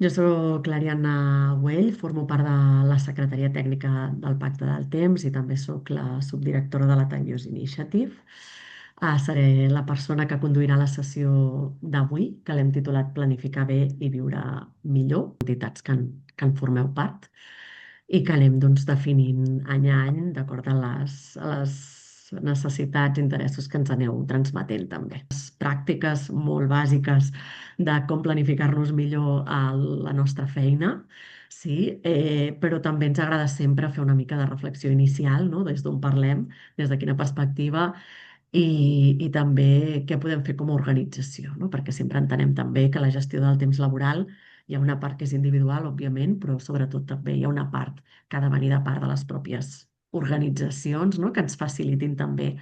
Jo soc l'Ariadna Güell, formo part de la Secretaria Tècnica del Pacte del Temps i també sóc la subdirectora de la Time Use Initiative. Seré la persona que conduirà la sessió d'avui, que l'hem titulat Planificar bé i viure millor, entitats que en formeu part, i que anem doncs, definint any a any d'acord a les necessitats i interessos que ens aneu transmetent també. Les pràctiques molt bàsiques de com planificar-nos millor a la nostra feina, sí, però també ens agrada sempre fer una mica de reflexió inicial, no? Des d'on parlem, des de quina perspectiva i també què podem fer com a organització, no? Perquè sempre entenem també que la gestió del temps laboral hi ha una part que és individual, òbviament, però sobretot també hi ha una part que ha de venir de part de les pròpies organitzacions, no? Que ens facilitin també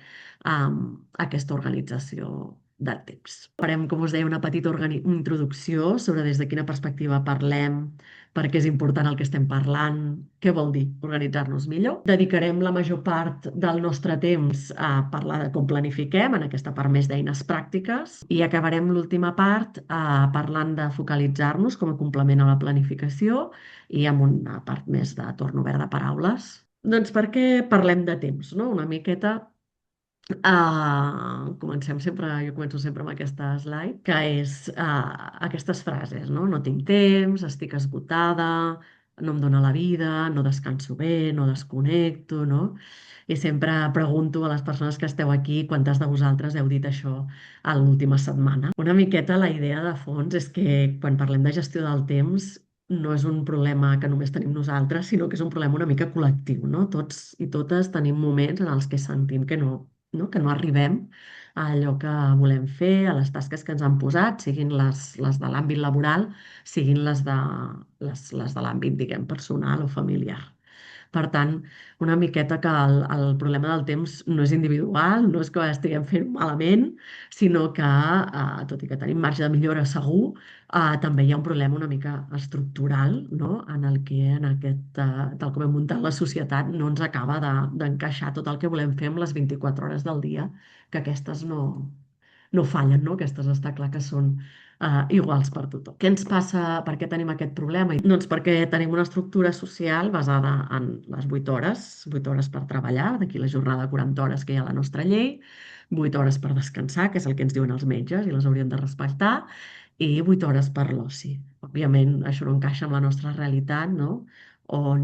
aquesta organització del temps. Farem, com us deia, una petita introducció sobre des de quina perspectiva parlem, per què és important el que estem parlant, què vol dir organitzar-nos millor. Dedicarem la major part del nostre temps a parlar de com planifiquem, en aquesta part més d'eines pràctiques, i acabarem l'última part parlant de focalitzar-nos com a complement a la planificació i amb una part més de torn obert de paraules. Doncs perquè parlem de temps, no? Una miqueta comencem sempre, jo començo sempre amb aquesta slide, que és aquestes frases, no? No tinc temps, estic esgotada, no em dóna la vida, no descanso bé, no desconnecto, no? I sempre pregunto a les persones que esteu aquí quantes de vosaltres heu dit això a l'última setmana. Una miqueta la idea de fons és que quan parlem de gestió del temps no és un problema que només tenim nosaltres, sinó que és un problema una mica col·lectiu, no? Tots i totes tenim moments en els que sentim que no arribem a allò que volem fer, a les tasques que ens han posat, siguin les de l'àmbit laboral, siguin les de l'àmbit, diguem, personal o familiar. Per tant, una miqueta que el problema del temps no és individual, no és que estiguem fent malament, sinó que, tot i que tenim marge de millora segur, també hi ha un problema una mica estructural, no? En el que tal com hem muntat la societat, no ens acaba d'encaixar tot el que volem fer amb les 24 hores del dia, que aquestes no fallen, no? Aquestes està clar que són iguals per tothom. Què ens passa? Per què tenim aquest problema? Doncs perquè tenim una estructura social basada en les 8 hores per treballar, d'aquí la jornada de 40 hores que hi ha a la nostra llei, 8 hores per descansar, que és el que ens diuen els metges i les hauríem de respectar, i 8 hores per l'oci. Òbviament, això no encaixa amb la nostra realitat, no? On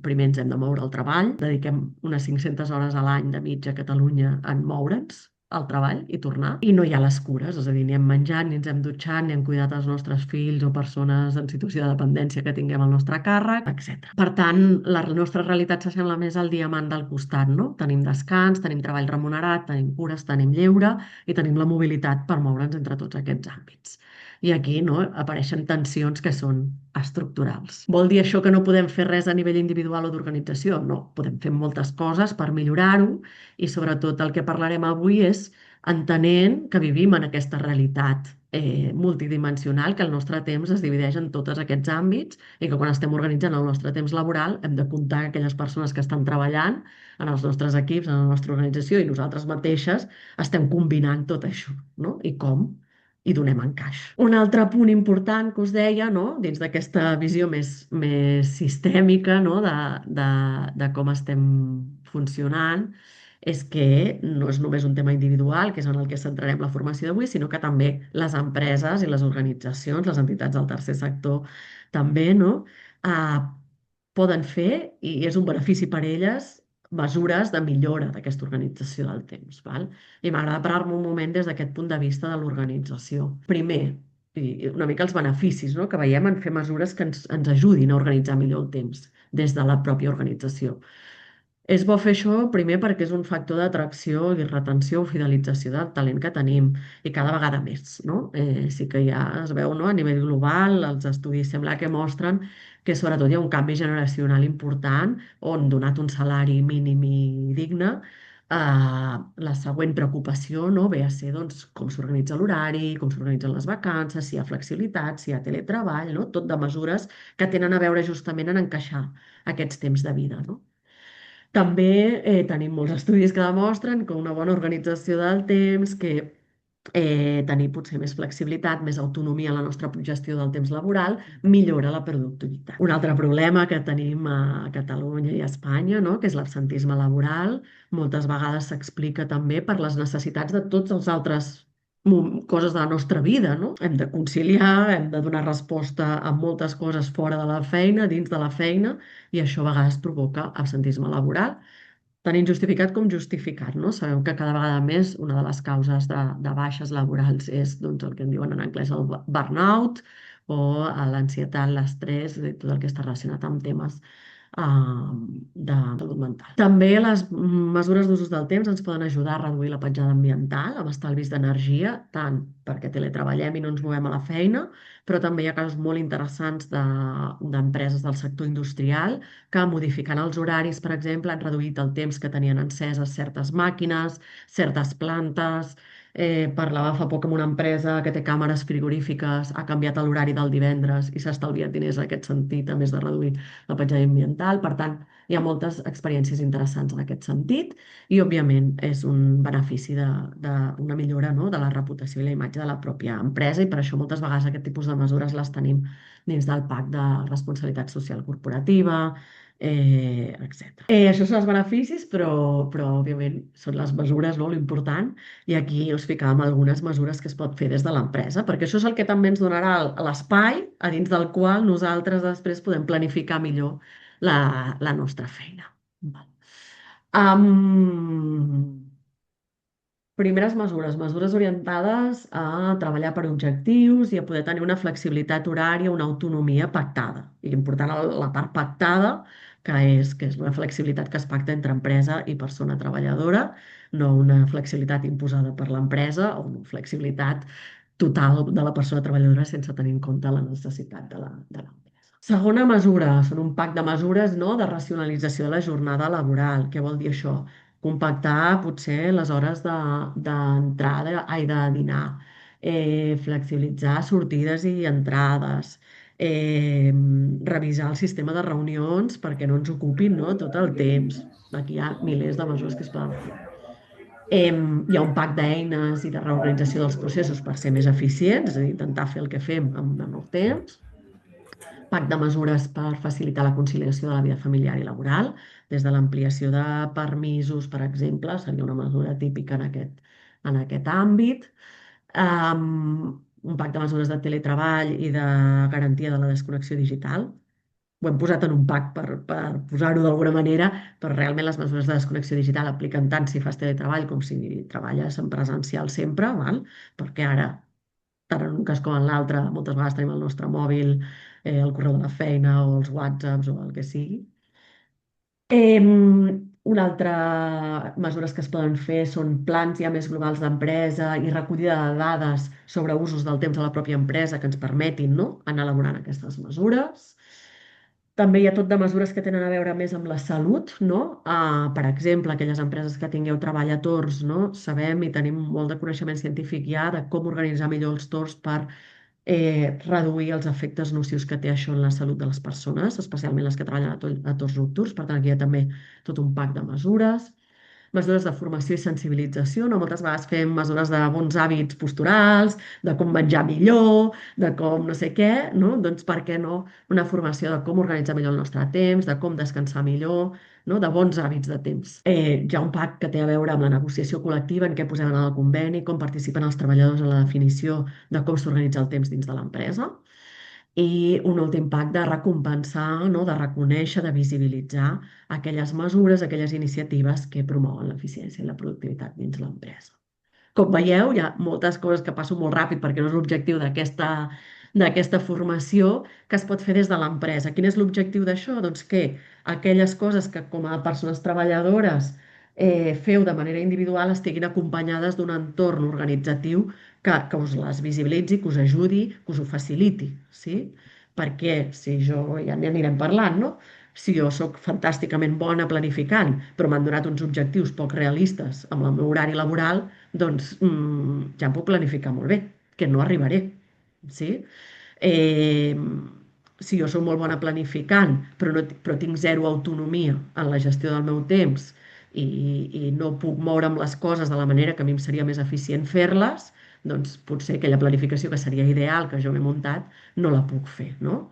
primer ens hem de moure al treball, dediquem unes 500 hores a l'any de mitja a Catalunya en moure'ns, al treball i tornar. I no hi ha les cures, és a dir, ni hem menjat, ni ens hem dutxat, ni hem cuidat els nostres fills o persones en situació de dependència que tinguem al nostre càrrec, etc. Per tant, la nostra realitat s'assembla més al diamant del costat, no? Tenim descans, tenim treball remunerat, tenim cures, tenim lleure i tenim la mobilitat per moure'ns entre tots aquests àmbits. I aquí no, apareixen tensions que són estructurals. Vol dir això que no podem fer res a nivell individual o d'organització? No, podem fer moltes coses per millorar-ho i sobretot el que parlarem avui és entenent que vivim en aquesta realitat multidimensional, que el nostre temps es divideix en tots aquests àmbits i que quan estem organitzant el nostre temps laboral hem de comptar que aquelles persones que estan treballant en els nostres equips, en la nostra organització i nosaltres mateixes estem combinant tot això, no? I com? I donem encaix. Un altre punt important que us deia, no? Dins d'aquesta visió més sistèmica, no? De com estem funcionant, és que no és només un tema individual, que és en el que centrarem la formació d'avui, sinó que també les empreses i les organitzacions, les entitats del tercer sector també, no? Eh, Poden fer, i és un benefici per elles, mesures de millora d'aquesta organització del temps. Val? I m'agrada parar-me un moment des d'aquest punt de vista de l'organització. Primer, i una mica els beneficis, no? Que veiem en fer mesures que ens ajudin a organitzar millor el temps des de la pròpia organització. És bo fer això primer perquè és un factor d'atracció i retenció o fidelització del talent que tenim i cada vegada més, no? Sí que ja es veu, no? A nivell global, els estudis sembla que mostren que sobretot hi ha un canvi generacional important on, donat un salari mínim i digne, la següent preocupació, no, ve a ser doncs, com s'organitza l'horari, com s'organitzen les vacances, si hi ha flexibilitat, si hi ha teletreball, no? Tot de mesures que tenen a veure justament en encaixar aquests temps de vida, no? També tenim molts estudis que demostren que una bona organització del temps, que tenir potser més flexibilitat, més autonomia en la nostra gestió del temps laboral, millora la productivitat. Un altre problema que tenim a Catalunya i a Espanya, no? Que és l'absentisme laboral, moltes vegades s'explica també per les necessitats de tots els altres coses de la nostra vida, no? Hem de conciliar, hem de donar resposta a moltes coses fora de la feina, dins de la feina, i això a vegades provoca absentisme laboral tant injustificat com justificat, no? Sabem que cada vegada més una de les causes de baixes laborals és doncs, el que en diuen en anglès el burnout o l'ansietat, l'estrès i tot el que està relacionat amb temes de salut mental. També les mesures d'usos del temps ens poden ajudar a reduir la petjada ambiental amb estalvis d'energia, tant perquè teletreballem i no ens movem a la feina, però també hi ha casos molt interessants d'empreses del sector industrial que modificant els horaris, per exemple, han reduït el temps que tenien enceses certes màquines, certes plantes. Parlava fa poc amb una empresa que té càmeres frigorífiques, ha canviat l'horari del divendres i s'ha estalviat diners en aquest sentit, a més de reduir la petjada ambiental. Per tant, hi ha moltes experiències interessants en aquest sentit i, òbviament, és un benefici d'una millora, no? De la reputació i la imatge de la pròpia empresa i per això moltes vegades aquest tipus de mesures les tenim dins del PAC de responsabilitat social corporativa, etc. Això són els beneficis, però òbviament són les mesures, no? L'important. I aquí us ficàvem algunes mesures que es pot fer des de l'empresa, perquè això és el que també ens donarà l'espai a dins del qual nosaltres després podem planificar millor la nostra feina. Val. Primeres mesures, mesures orientades a treballar per objectius i a poder tenir una flexibilitat horària, una autonomia pactada. I l'important la part pactada, que és una flexibilitat que es pacta entre empresa i persona treballadora, no una flexibilitat imposada per l'empresa o una flexibilitat total de la persona treballadora sense tenir en compte la necessitat de l'empresa. Segona mesura, són un pack de mesures, no, de racionalització de la jornada laboral. Què vol dir això? Compactar potser les hores d'entrada, de dinar, flexibilitzar sortides i entrades, revisar el sistema de reunions perquè no ens ocupin, no, tot el temps. Aquí hi ha milers de mesures que es poden fer. Hi ha un pack d'eines i de reorganització dels processos per ser més eficients, és a dir, intentar fer el que fem amb menor temps. Pack de mesures per facilitar la conciliació de la vida familiar i laboral, des de l'ampliació de permisos, per exemple, seria una mesura típica en aquest àmbit. Un pack de mesures de teletreball i de garantia de la desconnexió digital. Ho hem posat en un pack per posar-ho d'alguna manera, però realment les mesures de desconnexió digital apliquen tant si fas teletreball com si treballes en presencial sempre, val? Perquè ara, tant en un cas com en l'altre, moltes vegades tenim el nostre mòbil, el correu de la feina o els WhatsApps o el que sigui. Una altra mesures que es poden fer són plans ja més globals d'empresa i recollida de dades sobre usos del temps de la pròpia empresa que ens permetin, no? Anar elaborant aquestes mesures. També hi ha tot de mesures que tenen a veure més amb la salut, no? Per exemple, aquelles empreses que tingueu treball a torns, no? Sabem i tenim molt de coneixement científic ja de com organitzar millor els torns per reduir els efectes nocius que té això en la salut de les persones, especialment les que treballen a torns nocturns. Per tant, aquí hi ha també tot un pack de mesures. Mesures de formació i sensibilització, no? Moltes vegades fem mesures de bons hàbits posturals, de com menjar millor, de com no sé què, no? Doncs per què no una formació de com organitzar millor el nostre temps, de com descansar millor, no? De bons hàbits de temps. Hi ha un pacte que té a veure amb la negociació col·lectiva, en què posem en el conveni, com participen els treballadors en la definició de com s'organitza el temps dins de l'empresa. I un últim pack de recompensar, no? De reconèixer, de visibilitzar aquelles mesures, aquelles iniciatives que promouen l'eficiència i la productivitat dins l'empresa. Com veieu, hi ha moltes coses que passo molt ràpid perquè no és l'objectiu d'aquesta formació que es pot fer des de l'empresa. Quin és l'objectiu d'això? Doncs que aquelles coses que com a persones treballadores feu de manera individual estiguin acompanyades d'un entorn organitzatiu que us les visibilitzi, que us ajudi, que us ho faciliti. Sí? Perquè si jo, ja n'anirem parlant, no? Si jo sóc fantàsticament bona planificant, però m'han donat uns objectius poc realistes amb el meu horari laboral, doncs ja em puc planificar molt bé, que no arribaré. Sí? Eh, si jo soc molt bona planificant, però tinc zero autonomia en la gestió del meu temps i no puc moure'm les coses de la manera que a mi em seria més eficient fer-les, doncs potser aquella planificació que seria ideal, que jo m'he muntat, no la puc fer, no?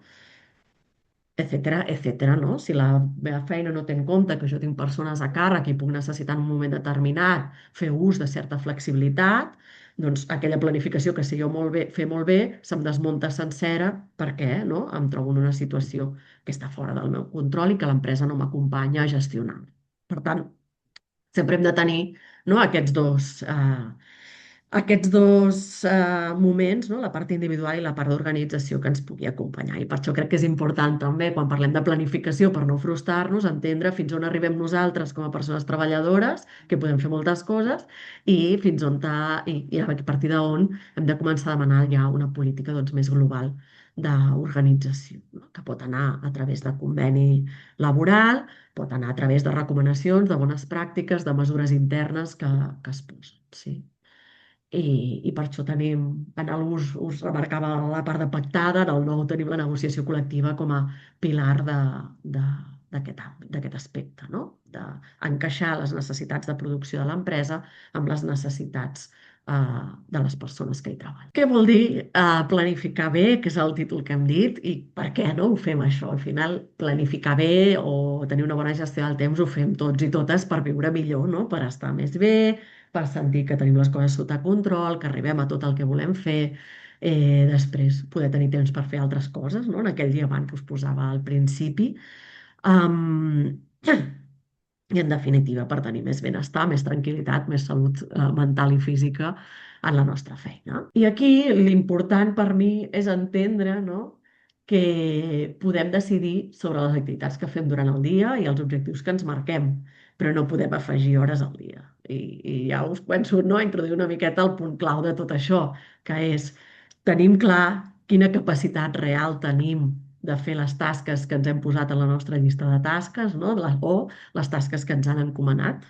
Etcètera, etcètera, no? Si la meva feina no té en compte que jo tinc persones a càrrec i puc necessitar en un moment determinat fer ús de certa flexibilitat, doncs aquella planificació que sé jo molt bé, fer molt bé, se'm desmunta sencera perquè, no? Em trobo en una situació que està fora del meu control i que l'empresa no m'acompanya a gestionar. Per tant, sempre hem de tenir, no, aquests dos moments, no? La part individual i la part d'organització que ens pugui acompanyar. I per això crec que és important també, quan parlem de planificació, per no frustrar-nos, entendre fins on arribem nosaltres com a persones treballadores, que podem fer moltes coses, i fins on i a partir d'on hem de començar a demanar ja una política doncs, més global d'organització, no? Que pot anar a través de conveni laboral, pot anar a través de recomanacions, de bones pràctiques, de mesures internes que es posen. Sí. I per això tenim, en us remarcava la part de pactada, en el nou tenim la negociació col·lectiva com a pilar d'aquest àmbit, d'aquest aspecte, no? D'encaixar les necessitats de producció de l'empresa amb les necessitats de les persones que hi treballen. Què vol dir planificar bé, que és el títol que hem dit, i per què no ho fem això? Al final, planificar bé o tenir una bona gestió del temps ho fem tots i totes per viure millor, no? Per estar més bé, per sentir que tenim les coses sota control, que arribem a tot el que volem fer, després poder tenir temps per fer altres coses, no? En aquell diamant que us posava al principi. Um, I en definitiva, per tenir més benestar, més tranquil·litat, més salut mental i física en la nostra feina. I aquí l'important per mi és entendre, no? Que podem decidir sobre les activitats que fem durant el dia i els objectius que ens marquem, però no podem afegir hores al dia. I ja us penso, no, a introduir una miqueta el punt clau de tot això, que és tenim clar quina capacitat real tenim de fer les tasques que ens hem posat a la nostra llista de tasques, no? O les tasques que ens han encomanat,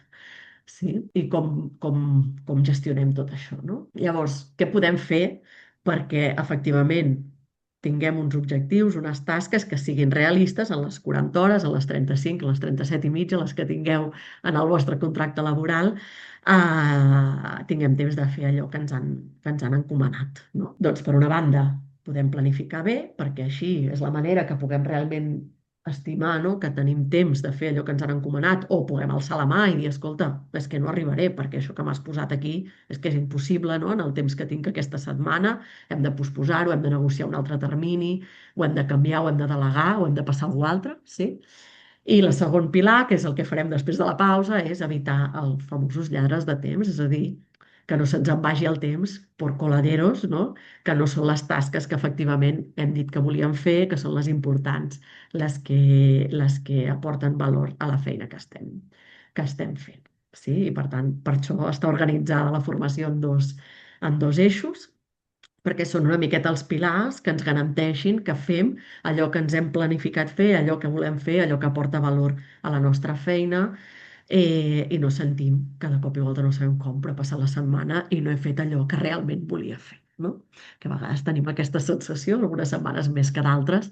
sí? I com gestionem tot això, no? Llavors, què podem fer perquè efectivament tinguem uns objectius, unes tasques que siguin realistes en les 40 hores, en les 35, en les 37 i mitja, les que tingueu en el vostre contracte laboral, tinguem temps de fer allò que ens han encomanat, no? Doncs, per una banda, podem planificar bé, perquè així és la manera que puguem realment estimar, no? Que tenim temps de fer allò que ens han encomanat, o puguem alçar la mà i dir, escolta, és que no arribaré, perquè això que m'has posat aquí és que és impossible, no? En el temps que tinc aquesta setmana, hem de posposar-ho, hem de negociar un altre termini, ho hem de canviar, ho hem de delegar, o hem de passar a algú altre, sí? I el segon pilar, que és el que farem després de la pausa, és evitar els famosos lladres de temps, és a dir, que no se'ns en vagi el temps per coladeros, no? Que no són les tasques que efectivament hem dit que volíem fer, que són les importants, les que aporten valor a la feina que estem fent. Sí? I per tant, per això està organitzada la formació en dos eixos, perquè són una miqueta els pilars que ens garanteixin que fem allò que ens hem planificat fer, allò que volem fer, allò que aporta valor a la nostra feina, i no sentim que de cop i volta no sabem com, però ha passat la setmana i no he fet allò que realment volia fer, no? Que a vegades tenim aquesta sensació, algunes setmanes més que d'altres,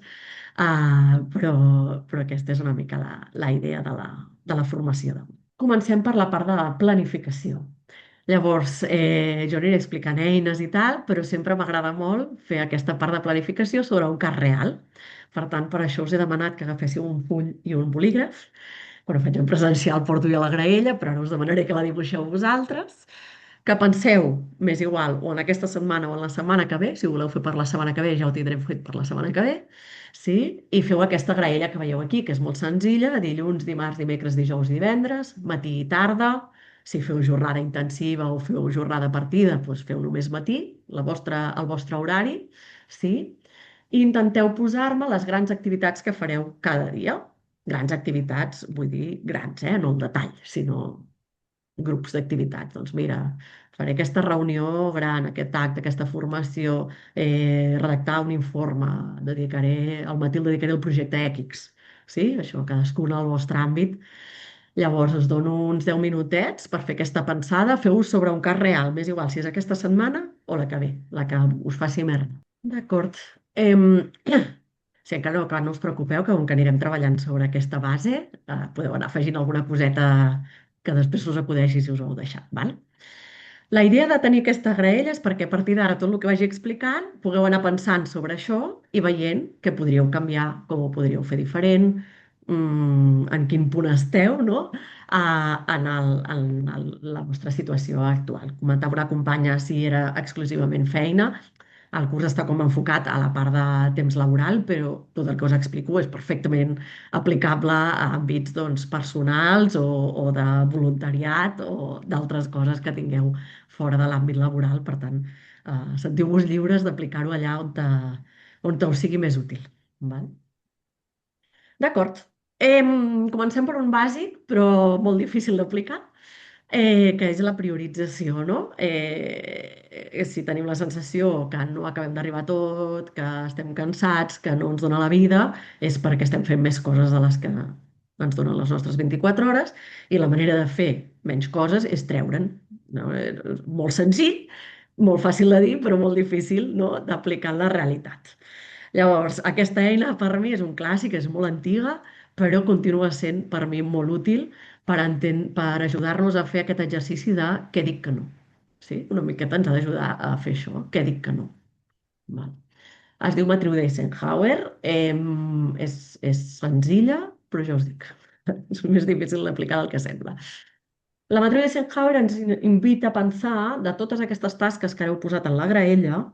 però aquesta és una mica la idea de la formació d'avui. Comencem per la part de la planificació. Llavors, jo aniré explicant eines i tal, però sempre m'agrada molt fer aquesta part de planificació sobre un cas real. Per tant, per això us he demanat que agaféssiu un full i un bolígraf. Quan ho faig en presencial porto jo la graella, però ara us demanaré que la dibuixeu vosaltres. Que penseu, m'és igual, o en aquesta setmana o en la setmana que ve, si ho voleu fer per la setmana que ve, ja ho tindrem fet per la setmana que ve, sí? I feu aquesta graella que veieu aquí, que és molt senzilla, dilluns, dimarts, dimecres, dijous i divendres, matí i tarda. Si feu jornada intensiva o feu jornada partida, doncs feu només matí, el vostre horari, sí? I intenteu posar-me les grans activitats que fareu cada dia. Grans activitats, vull dir grans, no el detall, sinó grups d'activitats. Doncs mira, faré aquesta reunió gran, aquest acte, aquesta formació, redactar un informe, al matí el dedicaré al projecte X. Sí? Això, cadascun al vostre àmbit. Llavors us dono uns 10 minutets per fer aquesta pensada, feu-ho sobre un cas real, m'és igual si és aquesta setmana o la que ve, la que us faci merda. D'acord. Si encara no us preocupeu, que com que anirem treballant sobre aquesta base, podeu anar afegint alguna coseta que després us acudeixi si us ho heu deixat, val? La idea de tenir aquesta graella és perquè a partir d'ara tot el que vagi explicant pugueu anar pensant sobre això i veient què podríeu canviar, com ho podríeu fer diferent, en quin punt esteu, no? La vostra situació actual. Comentava una companya si era exclusivament feina. El curs està com enfocat a la part de temps laboral, però tot el que us explico és perfectament aplicable a àmbits doncs, personals o de voluntariat o d'altres coses que tingueu fora de l'àmbit laboral. Per tant, sentiu-vos lliures d'aplicar-ho allà on us sigui més útil. Val? D'acord. Comencem per un bàsic, però molt difícil d'aplicar, que és la priorització, no? Si tenim la sensació que no acabem d'arribar a tot, que estem cansats, que no ens dona la vida, és perquè estem fent més coses de les que ens donen les nostres 24 hores i la manera de fer menys coses és treure'n. No? Molt senzill, molt fàcil de dir, però molt difícil, no? D'aplicar en la realitat. Llavors, aquesta eina per mi és un clàssic, és molt antiga, però continua sent per mi molt útil per ajudar-nos a fer aquest exercici de què dic que no. Sí? Una miqueta ens ha d'ajudar a fer això, què dic que no. Val. Es diu matriu d'Eisenhower, és senzilla, però ja us dic, és més difícil d'aplicar del que sembla. La matriu d'Eisenhower ens invita a pensar de totes aquestes tasques que heu posat en la graella,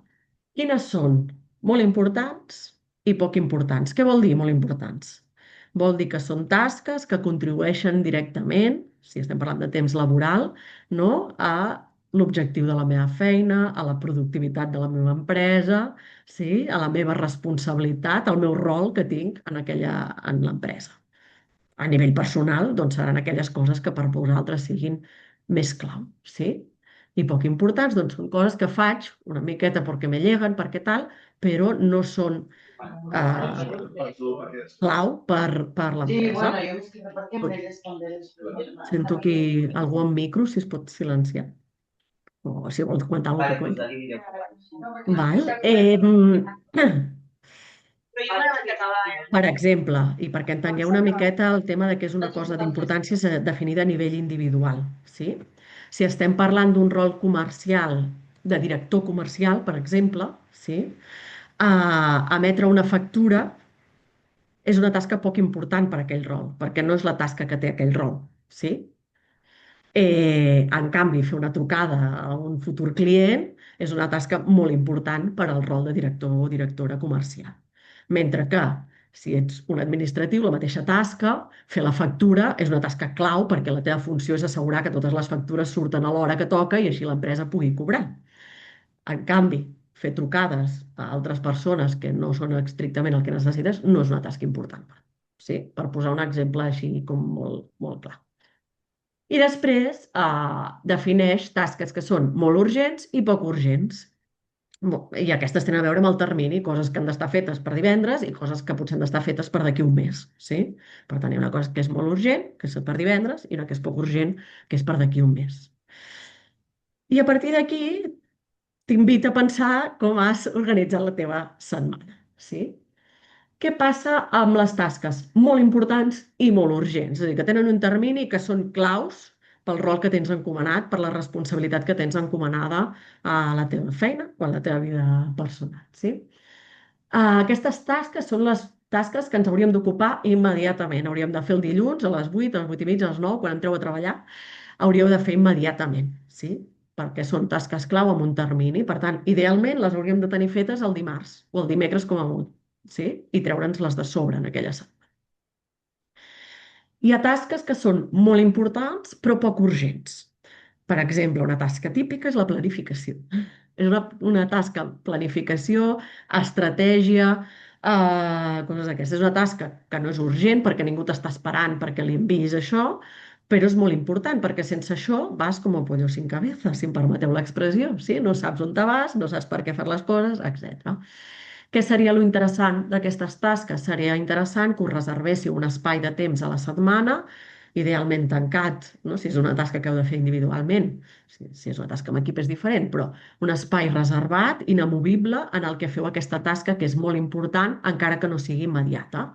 quines són molt importants i poc importants. Què vol dir molt importants? Vol dir que són tasques que contribueixen directament, si estem parlant de temps laboral, no? A l'objectiu de la meva feina, a la productivitat de la meva empresa, sí? A la meva responsabilitat, al meu rol que tinc en l'empresa. A nivell personal, doncs seran aquelles coses que per vosaltres siguin més clau, sí? I poc importants, doncs són coses que faig una miqueta perquè me lleguen, perquè tal, però no són clau per l'empresa. Ui, sento aquí algú amb micro, si es pot silenciar. O si vols comentar alguna cosa que cuenti. Val. Per exemple, i perquè entengueu una miqueta el tema de què és una cosa d'importància és definida a nivell individual, sí? Si estem parlant d'un rol comercial, de director comercial, per exemple, sí? Emetre una factura és una tasca poc important per a aquell rol, perquè no és la tasca que té aquell rol, sí? En canvi, fer una trucada a un futur client és una tasca molt important per al rol de director o directora comercial. Mentre que si ets un administratiu, la mateixa tasca, fer la factura és una tasca clau perquè la teva funció és assegurar que totes les factures surten a l'hora que toca i així l'empresa pugui cobrar. En canvi, fer trucades a altres persones que no són estrictament el que necessites no és una tasca important. Sí? Per posar un exemple així com molt, molt clar. I després defineix tasques que són molt urgents i poc urgents. I aquestes tenen a veure amb el termini, coses que han d'estar fetes per divendres i coses que potser han d'estar fetes per d'aquí un mes. Sí? Per tant, hi ha una cosa que és molt urgent, que és per divendres, i una que és poc urgent, que és per d'aquí un mes. I a partir d'aquí t'invita a pensar com has organitzat la teva setmana. Sí? Què passa amb les tasques molt importants i molt urgents? És a dir, que tenen un termini que són claus pel rol que tens encomanat, per la responsabilitat que tens encomanada a la teva feina o a la teva vida personal. Sí? Aquestes tasques són les tasques que ens hauríem d'ocupar immediatament. Hauríem de fer el dilluns a les 8, a les 8 i mitja, a les 9, quan entreu a treballar. Hauríeu de fer immediatament, sí? Perquè són tasques clau amb un termini. Per tant, idealment les hauríem de tenir fetes el dimarts o el dimecres com a molt, sí? I treure'ns les de sobre en aquella setmana. Hi ha tasques que són molt importants però poc urgents. Per exemple, una tasca típica és la planificació. És una tasca, planificació, estratègia, coses d'aquestes. És una tasca que no és urgent perquè ningú t'està esperant perquè li enviïs això, però és molt important perquè sense això vas com a pollo sin cabeza, si em permeteu l'expressió. Sí? No saps on te vas, no saps per què fer les coses, etc. Què seria lo interessant d'aquestes tasques? Seria interessant que us reservéssiu un espai de temps a la setmana, idealment tancat, no? Si és una tasca que heu de fer individualment, si és una tasca amb equip és diferent, però un espai reservat, inamovible, en el que feu aquesta tasca que és molt important, encara que no sigui immediata.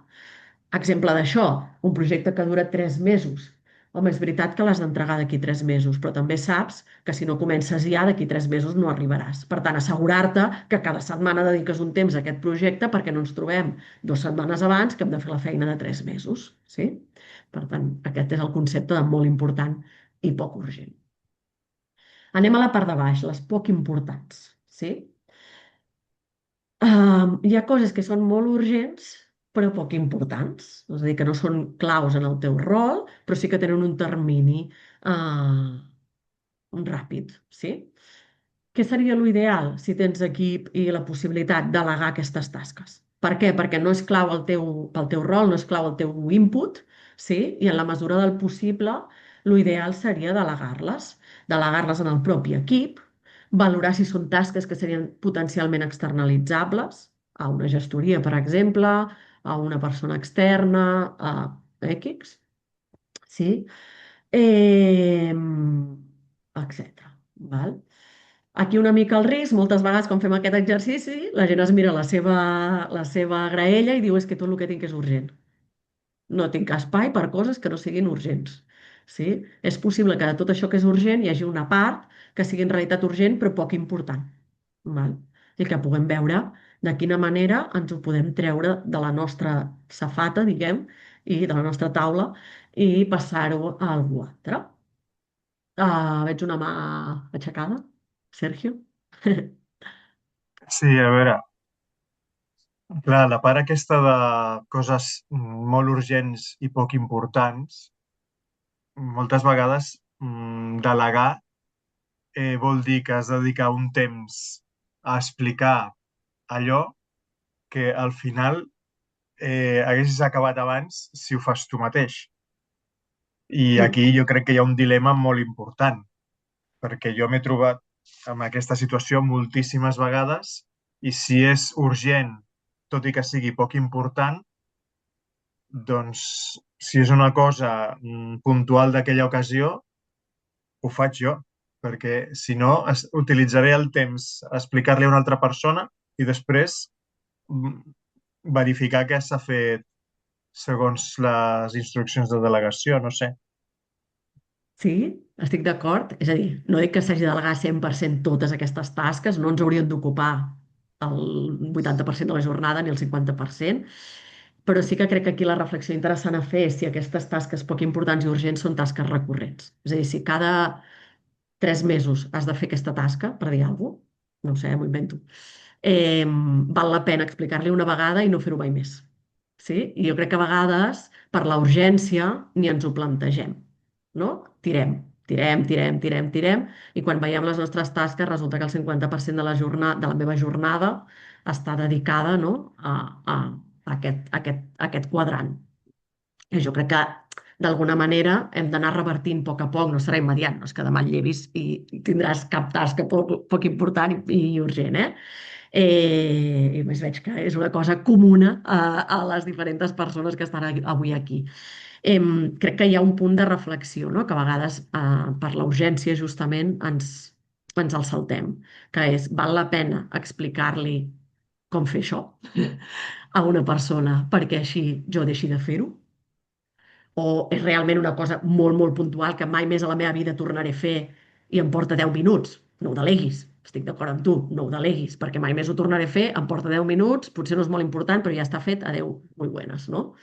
Exemple d'això, un projecte que dura 3 mesos. home, és veritat que l'has d'entregar d'aquí 3 mesos, però també saps que si no comences ja, d'aquí 3 mesos no arribaràs. Per tant, assegurar-te que cada setmana dediques un temps a aquest projecte perquè no ens trobem 2 setmanes abans que hem de fer la feina de 3 mesos. Sí? Per tant, aquest és el concepte de molt important i poc urgent. Anem a la part de baix, les poc importants. Sí? Hi ha coses que són molt urgents, però poc importants. És a dir, que no són claus en el teu rol, però sí que tenen un termini ràpid. Sí? Què seria l'ideal si tens equip i la possibilitat de delegar aquestes tasques? Per què? Perquè no és clau pel teu rol, no és clau el teu input, sí? I en la mesura del possible, l'ideal seria delegar-les. Delegar-les en el propi equip, valorar si són tasques que serien potencialment externalitzables a una gestoria, per exemple, a una persona externa, a X, sí? Eh, etc. Val? Aquí una mica el risc, moltes vegades quan fem aquest exercici, la gent es mira la seva graella i diu és que tot el que tinc és urgent. No tinc espai per coses que no siguin urgents. Sí? És possible que de tot això que és urgent hi hagi una part que sigui en realitat urgent però poc important. Val? I que puguem veure de quina manera ens ho podem treure de la nostra safata, diguem, i de la nostra taula i passar-ho a algú altre. Veig una mà aixecada. Sergio? Sí, a veure, clar, la part aquesta de coses molt urgents i poc importants, moltes vegades delegar vol dir que has de dedicar un temps a explicar allò que al final haguessis acabat abans si ho fas tu mateix. I Mm. aquí jo crec que hi ha un dilema molt important, perquè jo m'he trobat en aquesta situació moltíssimes vegades i si és urgent, tot i que sigui poc important, doncs si és una cosa puntual d'aquella ocasió, ho faig jo, perquè si no utilitzaré el temps a explicar-li a una altra persona i després mm, verificar que s'ha fet segons les instruccions de delegació, no sé. Sí, estic d'acord. És a dir, no dic que s'hagi de delegar 100% totes aquestes tasques, no ens haurien d'ocupar el 80% de la jornada ni el 50%, però sí que crec que aquí la reflexió interessant a fer és si aquestes tasques poc importants i urgents són tasques recurrents. És a dir, si cada 3 mesos has de fer aquesta tasca, per dir alguna cosa, no ho sé, m'ho invento, val la pena explicar-li una vegada i no fer-ho mai més. Sí? I jo crec que a vegades, per la urgència, ni ens ho plantegem, no? Tirem, tirem, tirem, tirem, tirem, i quan veiem les nostres tasques resulta que el 50% de la meva jornada està dedicada, no? a aquest quadrant. I jo crec que d'alguna manera hem d'anar revertint a poc, no serà immediat, no és que demà et llevis i tindràs cap tasca poc important i urgent, eh? I més veig que és una cosa comuna a les diferents persones que estan avui aquí. Crec que hi ha un punt de reflexió, no? Que a vegades per la urgència justament ens el saltem, que és val la pena explicar-li com fer això a una persona perquè així jo deixi de fer-ho? O és realment una cosa molt, molt puntual que mai més a la meva vida tornaré a fer i em porta 10 minuts? No ho deleguis. Estic d'acord amb tu, no ho deleguis, perquè mai més ho tornaré a fer, em porta 10 minuts, potser no és molt important, però ja està fet, adeu, muy buenas, no?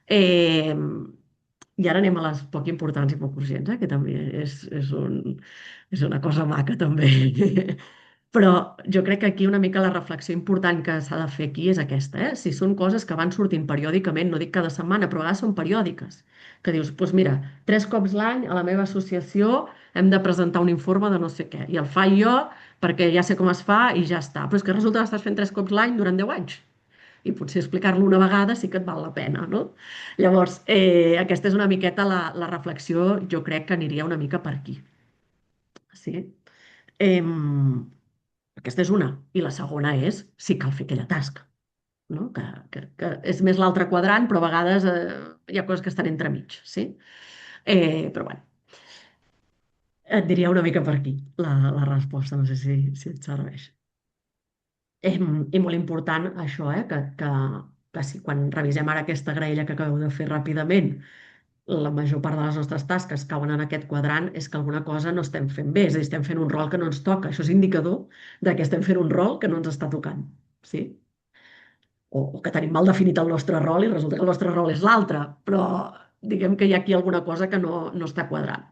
Eh, I ara anem a les poc importants i poc urgents, que també és una cosa maca, també. Però jo crec que aquí una mica la reflexió important que s'ha de fer aquí és aquesta, eh? Si són coses que van sortint periòdicament, no dic cada setmana, però a vegades són periòdiques, que dius, doncs mira, 3 cops l'any a la meva associació hem de presentar un informe de no sé què, i el faig jo perquè ja sé com es fa i ja està. Però és que resulta que estàs fent 3 cops l'any durant 10 anys. I potser explicar-lo una vegada sí que et val la pena, no? Llavors, aquesta és una miqueta la reflexió, jo crec que aniria una mica per aquí. Sí? Em, Aquesta és una. I la segona és si cal fer aquella tasca, no? Que és més l'altre quadrant, però a vegades hi ha coses que estan entremig, sí? Però bueno, et diria una mica per aquí la resposta, no sé si et serveix. I molt important això, que si quan revisem ara aquesta graella que acabeu de fer ràpidament, la major part de les nostres tasques cauen en aquest quadrant, és que alguna cosa no estem fent bé, és a dir, estem fent un rol que no ens toca. Això és indicador de que estem fent un rol que no ens està tocant. Sí? O que tenim mal definit el nostre rol i resulta que el nostre rol és l'altre, però diguem que hi ha aquí alguna cosa que no està quadrant.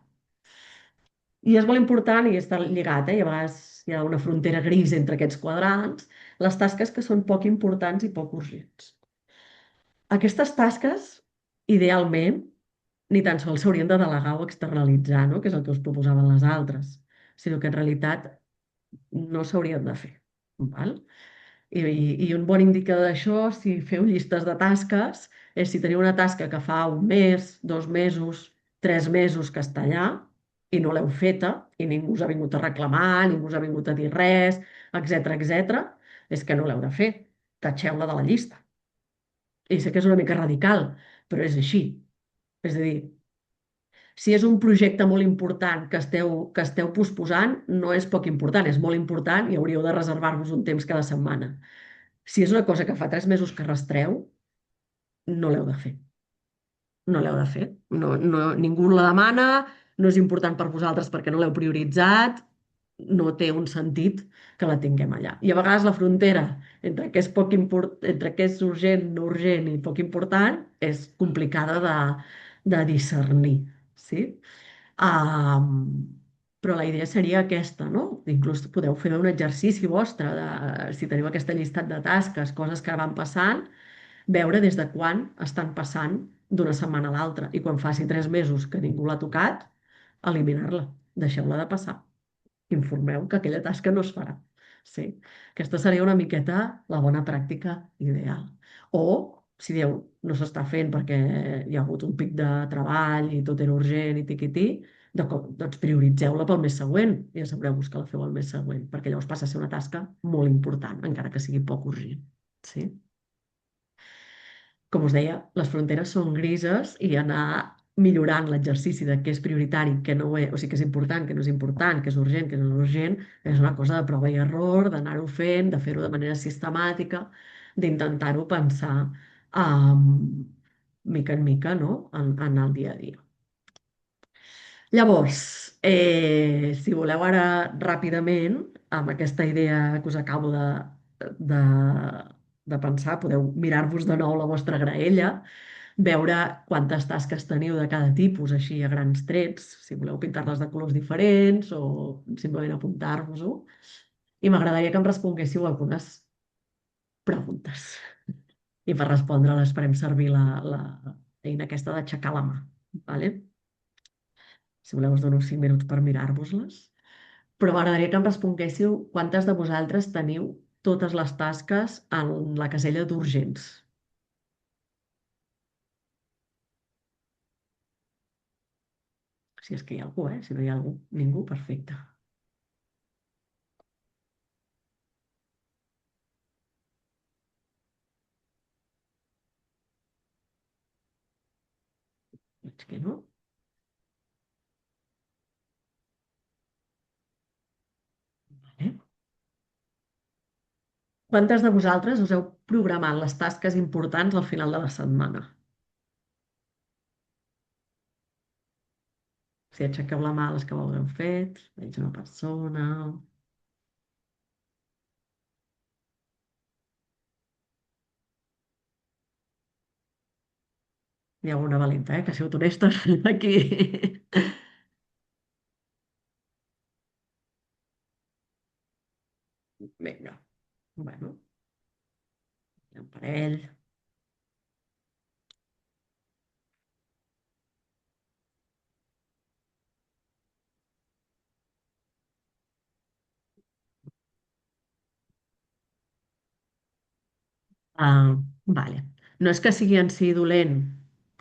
I és molt important, i està lligat, i a vegades hi ha una frontera gris entre aquests quadrants, les tasques que són poc importants i poc urgents. Aquestes tasques, idealment, ni tan sols s'haurien de delegar o externalitzar, no? Que és el que us proposaven les altres, sinó que en realitat no s'haurien de fer. Val? I un bon indicador d'això, si feu llistes de tasques, és si teniu una tasca que fa un mes, 2 mesos, 3 mesos que està allà i no l'heu feta i ningú us ha vingut a reclamar, ningú us ha vingut a dir res, etc, és que no l'heu de fer. Tatxeu-la de la llista. I sé que és una mica radical, però és així. És a dir, si és un projecte molt important que esteu posposant, no és poc important, és molt important i hauríeu de reservar-vos un temps cada setmana. Si és una cosa que fa 3 mesos que arrastreu, no l'heu de fer. No l'heu de fer. Ningú la demana, no és important per vosaltres perquè no l'heu prioritzat, no té un sentit que la tinguem allà. I a vegades la frontera entre què és urgent, no urgent i poc important és complicada de discernir, sí? Um, però la idea seria aquesta, no? Inclús podeu fer un exercici vostre si teniu aquesta llistat de tasques, coses que van passant, veure des de quan estan passant d'una setmana a l'altra. I quan faci 3 mesos que ningú l'ha tocat, eliminar-la, deixeu-la de passar. Informeu que aquella tasca no es farà. Sí. Aquesta seria una miqueta la bona pràctica ideal. O, si dieu, no s'està fent perquè hi ha hagut un pic de treball i tot era urgent i tiquití, doncs prioritzeu-la pel mes següent i assegureu-vos que la feu el mes següent, perquè llavors passa a ser una tasca molt important, encara que sigui poc urgent. Sí? Com us deia, les fronteres són grises i anar millorant l'exercici de què és prioritari, què no és, o sigui, què és important, què no és important, què és urgent, què no és urgent, és una cosa de prova i error, d'anar-ho fent, de fer-ho de manera sistemàtica, d'intentar-ho pensar mica en mica, no? En el dia a dia. Llavors, si voleu ara ràpidament, amb aquesta idea que us acabo de, de pensar, podeu mirar-vos de nou la vostra graella, veure quantes tasques teniu de cada tipus, així a grans trets, si voleu pintar-les de colors diferents o simplement apuntar-vos-ho. I m'agradaria que em responguéssiu algunes preguntes. I per respondre-les farem servir la eina aquesta d'aixecar la mà. Vale? Si voleu us dono 5 minuts per mirar-vos-les. Però m'agradaria que em responguéssiu quantes de vosaltres teniu totes les tasques en la casella d'urgents. Si és que hi ha algú, Si no hi ha algú, ningú, perfecte. Veig que no. Vale. Quantes de vosaltres us heu programat les tasques importants al final de la setmana? Si aixequeu la mà les que ho haureu fet, veig una persona. Hi ha una valenta, que ha sigut honesta aquí. Vinga, bueno, hi ha un parell. Vale. No és que sigui en si dolent,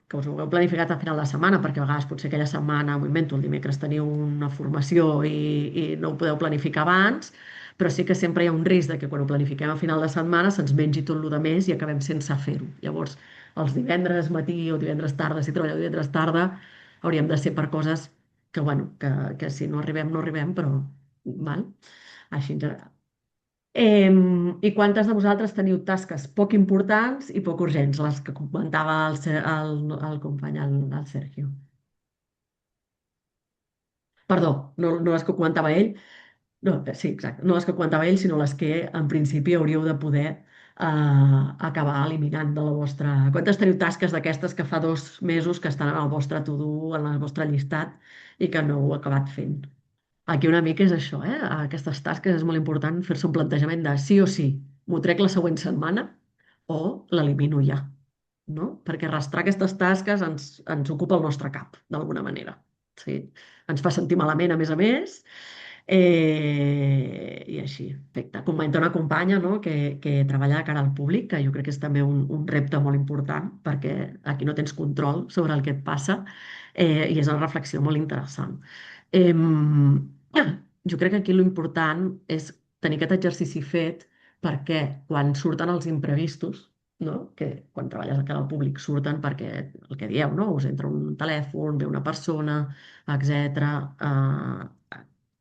que us ho heu planificat a final de setmana, perquè a vegades potser aquella setmana, m'ho invento, el dimecres teniu una formació i no ho podeu planificar abans, però sí que sempre hi ha un risc de que quan ho planifiquem a final de setmana se'ns mengi tot el més i acabem sense fer-ho. Llavors, els divendres matí o divendres tarda, si treballeu divendres tarda, hauríem de ser per coses que si no arribem, no arribem, però val? Així en general. I quantes de vosaltres teniu tasques poc importants i poc urgents, les que comentava el company, el Sergio? Perdó, no les que comentava ell, no, sí, exacte, no les que comentava ell, sinó les que en principi hauríeu de poder acabar eliminant de la vostra... Quantes teniu tasques d'aquestes que fa 2 mesos que estan en el vostre to-do, en el vostre llistat i que no heu acabat fent? Aquí una mica és això, eh? Aquestes tasques és molt important fer-se un plantejament de sí o sí, m'ho trec la següent setmana o l'elimino ja, no? Perquè arrastrar aquestes tasques ens ocupa el nostre cap, d'alguna manera. Sí? Ens fa sentir malament, a més, i així, perfecte. Comenta una companya, no? que treballa de cara al públic, que jo crec que és també un repte molt important, perquè aquí no tens control sobre el que et passa, i és una reflexió molt interessant. Jo crec que aquí l'important és tenir aquest exercici fet perquè quan surten els imprevistos, no? Que quan treballes de cara al públic surten perquè el que dieu, no? Us entra un telèfon, ve una persona, etc.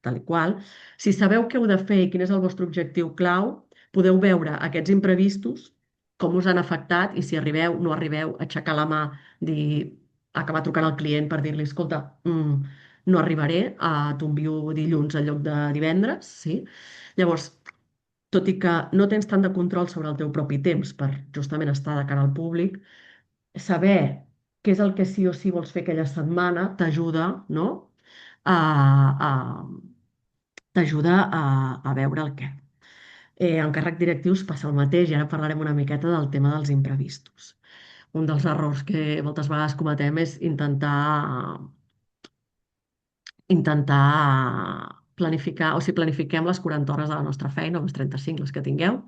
Tal i qual. Si sabeu què heu de fer i quin és el vostre objectiu clau, podeu veure aquests imprevistos, com us han afectat i si arribeu, no arribeu, aixecar la mà, dir, acabar trucant al client per dir-li, escolta, no arribaré, t'envio dilluns en lloc de divendres, sí? Llavors, tot i que no tens tant de control sobre el teu propi temps per justament estar de cara al públic, saber què és el que sí o sí vols fer aquella setmana t'ajuda, no? A, a, t'ajuda a veure el què. En càrrec directius passa el mateix i ara parlarem una miqueta del tema dels imprevistos. Un dels errors que moltes vegades cometem és intentar planificar, o sigui, planifiquem les 40 hores de la nostra feina, o les 35, les que tingueu,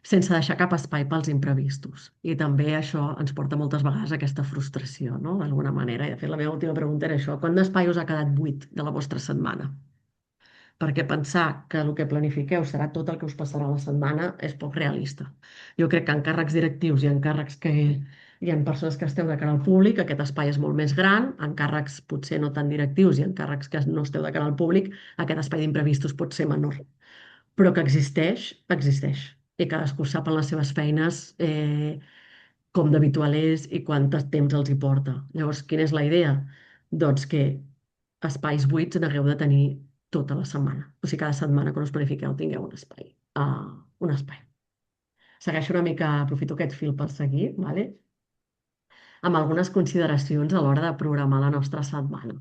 sense deixar cap espai pels imprevistos. I també això ens porta moltes vegades a aquesta frustració, no? D'alguna manera. I de fet, la meva última pregunta era això. Quant d'espai us ha quedat buit de la vostra setmana? Perquè pensar que el que planifiqueu serà tot el que us passarà a la setmana és poc realista. Jo crec que en càrrecs directius i en càrrecs que hi ha persones que esteu de cara al públic, aquest espai és molt més gran, en càrrecs potser no tan directius i en càrrecs que no esteu de cara al públic, aquest espai d'imprevistos pot ser menor. Però que existeix, existeix. I cadascú sap en les seves feines com d'habitual és i quant temps els hi porta. Llavors, quina és la idea? Doncs que espais buits n'hagueu de tenir tota la setmana. O sigui, cada setmana quan us planifiqueu tingueu un espai. Un espai. Segueixo una mica, aprofito aquest fil per seguir, vale? Amb algunes consideracions a l'hora de programar la nostra setmana.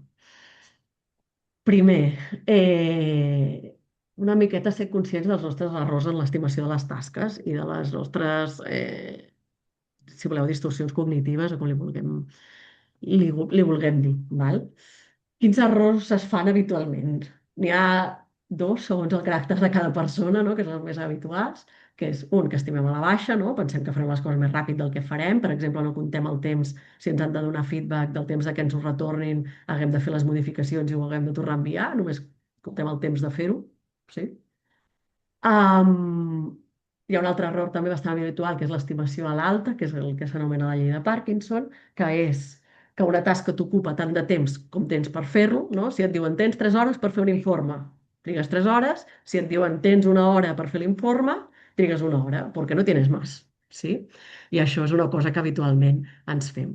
Primer, una miqueta ser conscients dels nostres errors en l'estimació de les tasques i de les nostres, si voleu, distorsions cognitives o com li vulguem dir. Val? Quins errors es fan habitualment? N'hi ha dos, segons el caràcter de cada persona, no? Que són els més habituals, que és un, que estimem a la baixa, no? Pensem que farem les coses més ràpid del que farem, per exemple, no comptem el temps, si ens han de donar feedback del temps de que ens ho retornin, haguem de fer les modificacions i ho haguem de tornar a enviar, només comptem el temps de fer-ho, sí? Hi ha un altre error també bastant habitual, que és l'estimació a l'alta, que és el que s'anomena la llei de Parkinson, que és que una tasca t'ocupa tant de temps com tens per fer-lo, no? Si et diuen tens 3 hores per fer un informe, trigues 3 hores. Si et diuen tens 1 hora per fer l'informe, trigues 1 hora, perquè no tienes més. Sí? I això és una cosa que habitualment ens fem.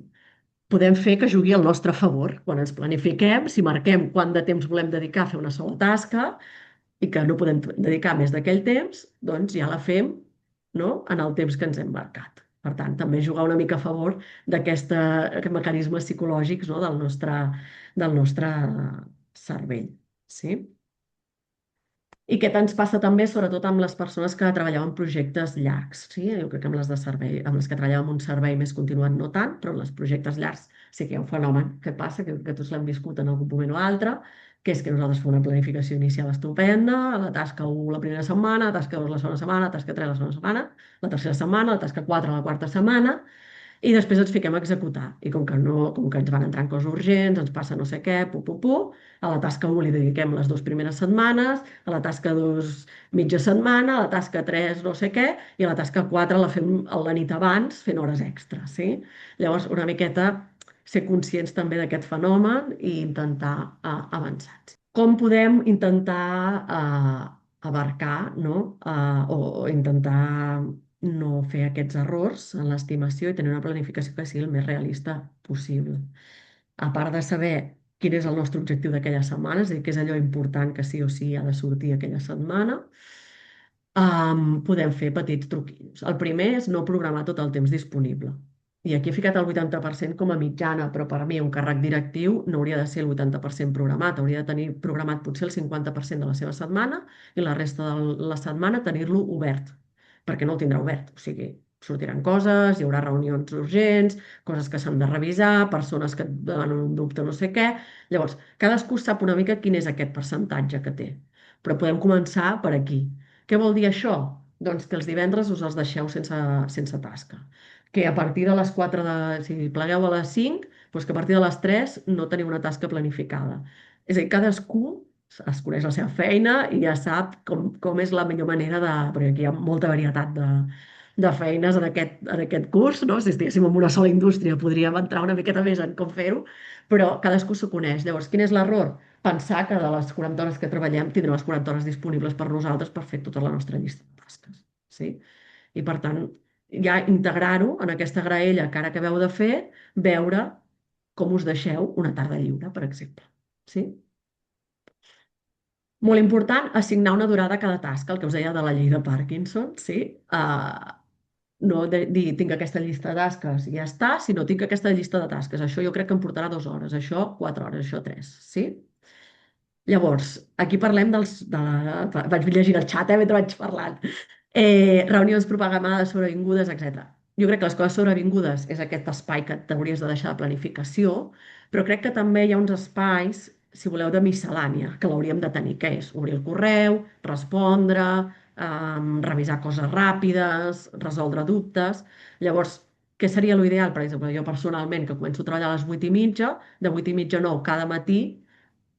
Podem fer que jugui al nostre favor. Quan ens planifiquem, si marquem quant de temps volem dedicar a fer una sola tasca, i que no podem dedicar més d'aquell temps, doncs ja la fem, no? En el temps que ens hem marcat. Per tant, també jugar una mica a favor d'aquests mecanismes psicològics, no? Del nostre cervell. Sí? I què ens passa també, sobretot amb les persones que treballeu en projectes llargs. Sí? Jo crec que amb les de servei, amb les que treballeu en un servei més continuat no tant, però en els projectes llargs sí que hi ha un fenomen que passa, que tots l'hem viscut en algun moment o altre, que és que nosaltres fem una planificació inicial estupenda, la tasca 1 la primera setmana, la tasca 2 la segona setmana, la tasca 3 la segona setmana, la tercera setmana, la tasca 4 la quarta setmana, i després ens fiquem a executar. I com que, no, com que ens van entrant coses urgents, ens passa no sé què, a la tasca 1 li dediquem les 2 primeres setmanes, a la tasca 2 mitja setmana, a la tasca 3 no sé què, i a la tasca 4 la fem la nit abans fent hores extres. Sí? Llavors, una miqueta ser conscients també d'aquest fenomen i intentar avançar. Com podem intentar abarcar, no? O intentar no fer aquests errors en l'estimació i tenir una planificació que sigui el més realista possible. A part de saber quin és el nostre objectiu d'aquella setmana, és a dir, què és allò important que sí o sí ha de sortir aquella setmana, podem fer petits truquillos. El primer és no programar tot el temps disponible. I aquí he ficat el 80% com a mitjana, però per mi un càrrec directiu no hauria de ser el 80% programat, hauria de tenir programat potser el 50% de la seva setmana i la resta de la setmana tenir-lo obert, perquè no el tindrà obert. O sigui, sortiran coses, hi haurà reunions urgents, coses que s'han de revisar, persones que et demanen un dubte, no sé què. Llavors, cadascú sap una mica quin és aquest percentatge que té, però podem començar per aquí. Què vol dir això? Doncs que els divendres us els deixeu sense tasca. Que a partir de les 4 si plegueu a les 5, doncs que a partir de les 3 no teniu una tasca planificada. És a dir, cadascú es coneix la seva feina i ja sap com és la millor manera de... Perquè aquí hi ha molta varietat de feines en aquest curs, no? Si estiguéssim en una sola indústria podríem entrar una miqueta més en com fer-ho, però cadascú s'ho coneix. Llavors, quin és l'error? Pensar que de les 40 hores que treballem tindrem les 40 hores disponibles per nosaltres per fer tota la nostra llista de tasques. Sí? I per tant, ja integrar-ho en aquesta graella que ara acabeu de fer, veure com us deixeu una tarda lliure, per exemple. Sí? Molt important, assignar una durada a cada tasca, el que us deia de la llei de Parkinson, sí? No dir, tinc aquesta llista de tasques i ja està, sinó tinc aquesta llista de tasques. Això jo crec que em portarà 2 hores, això 4 hores, això 3, sí? Llavors, aquí parlem vaig llegint el xat, mentre vaig parlant. Reunions programades, sobrevingudes, etc. Jo crec que les coses sobrevingudes és aquest espai que t'hauries de deixar de planificació, però crec que també hi ha uns espais, si voleu, de miscel·lània, que l'hauríem de tenir, que és obrir el correu, respondre, revisar coses ràpides, resoldre dubtes. Llavors, què seria l'ideal? Per exemple, jo personalment, que començo a treballar a les 8:30, de 8:30 a 9 cada matí,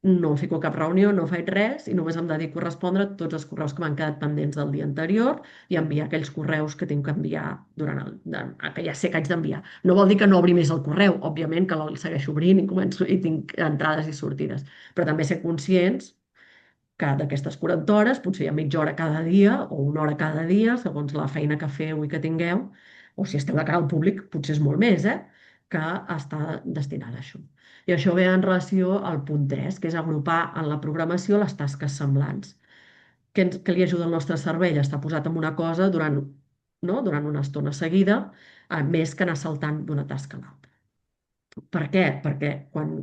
no fico cap reunió, no faig res i només em dedico a respondre tots els correus que m'han quedat pendents del dia anterior i enviar aquells correus que tinc que enviar que ja sé que haig d'enviar. No vol dir que no obri més el correu, òbviament que el segueixo obrint i començo i tinc entrades i sortides, però també ser conscients que d'aquestes 40 hores potser hi ha mitja hora cada dia o una hora cada dia, segons la feina que feu i que tingueu, o si esteu de cara al públic, potser és molt més, que està destinada a això. I això ve en relació al punt 3, que és agrupar en la programació les tasques semblants. Què li ajuda al nostre cervell? Està posat en una cosa durant una estona seguida, més que anar saltant d'una tasca a l'altra. Per què? Perquè quan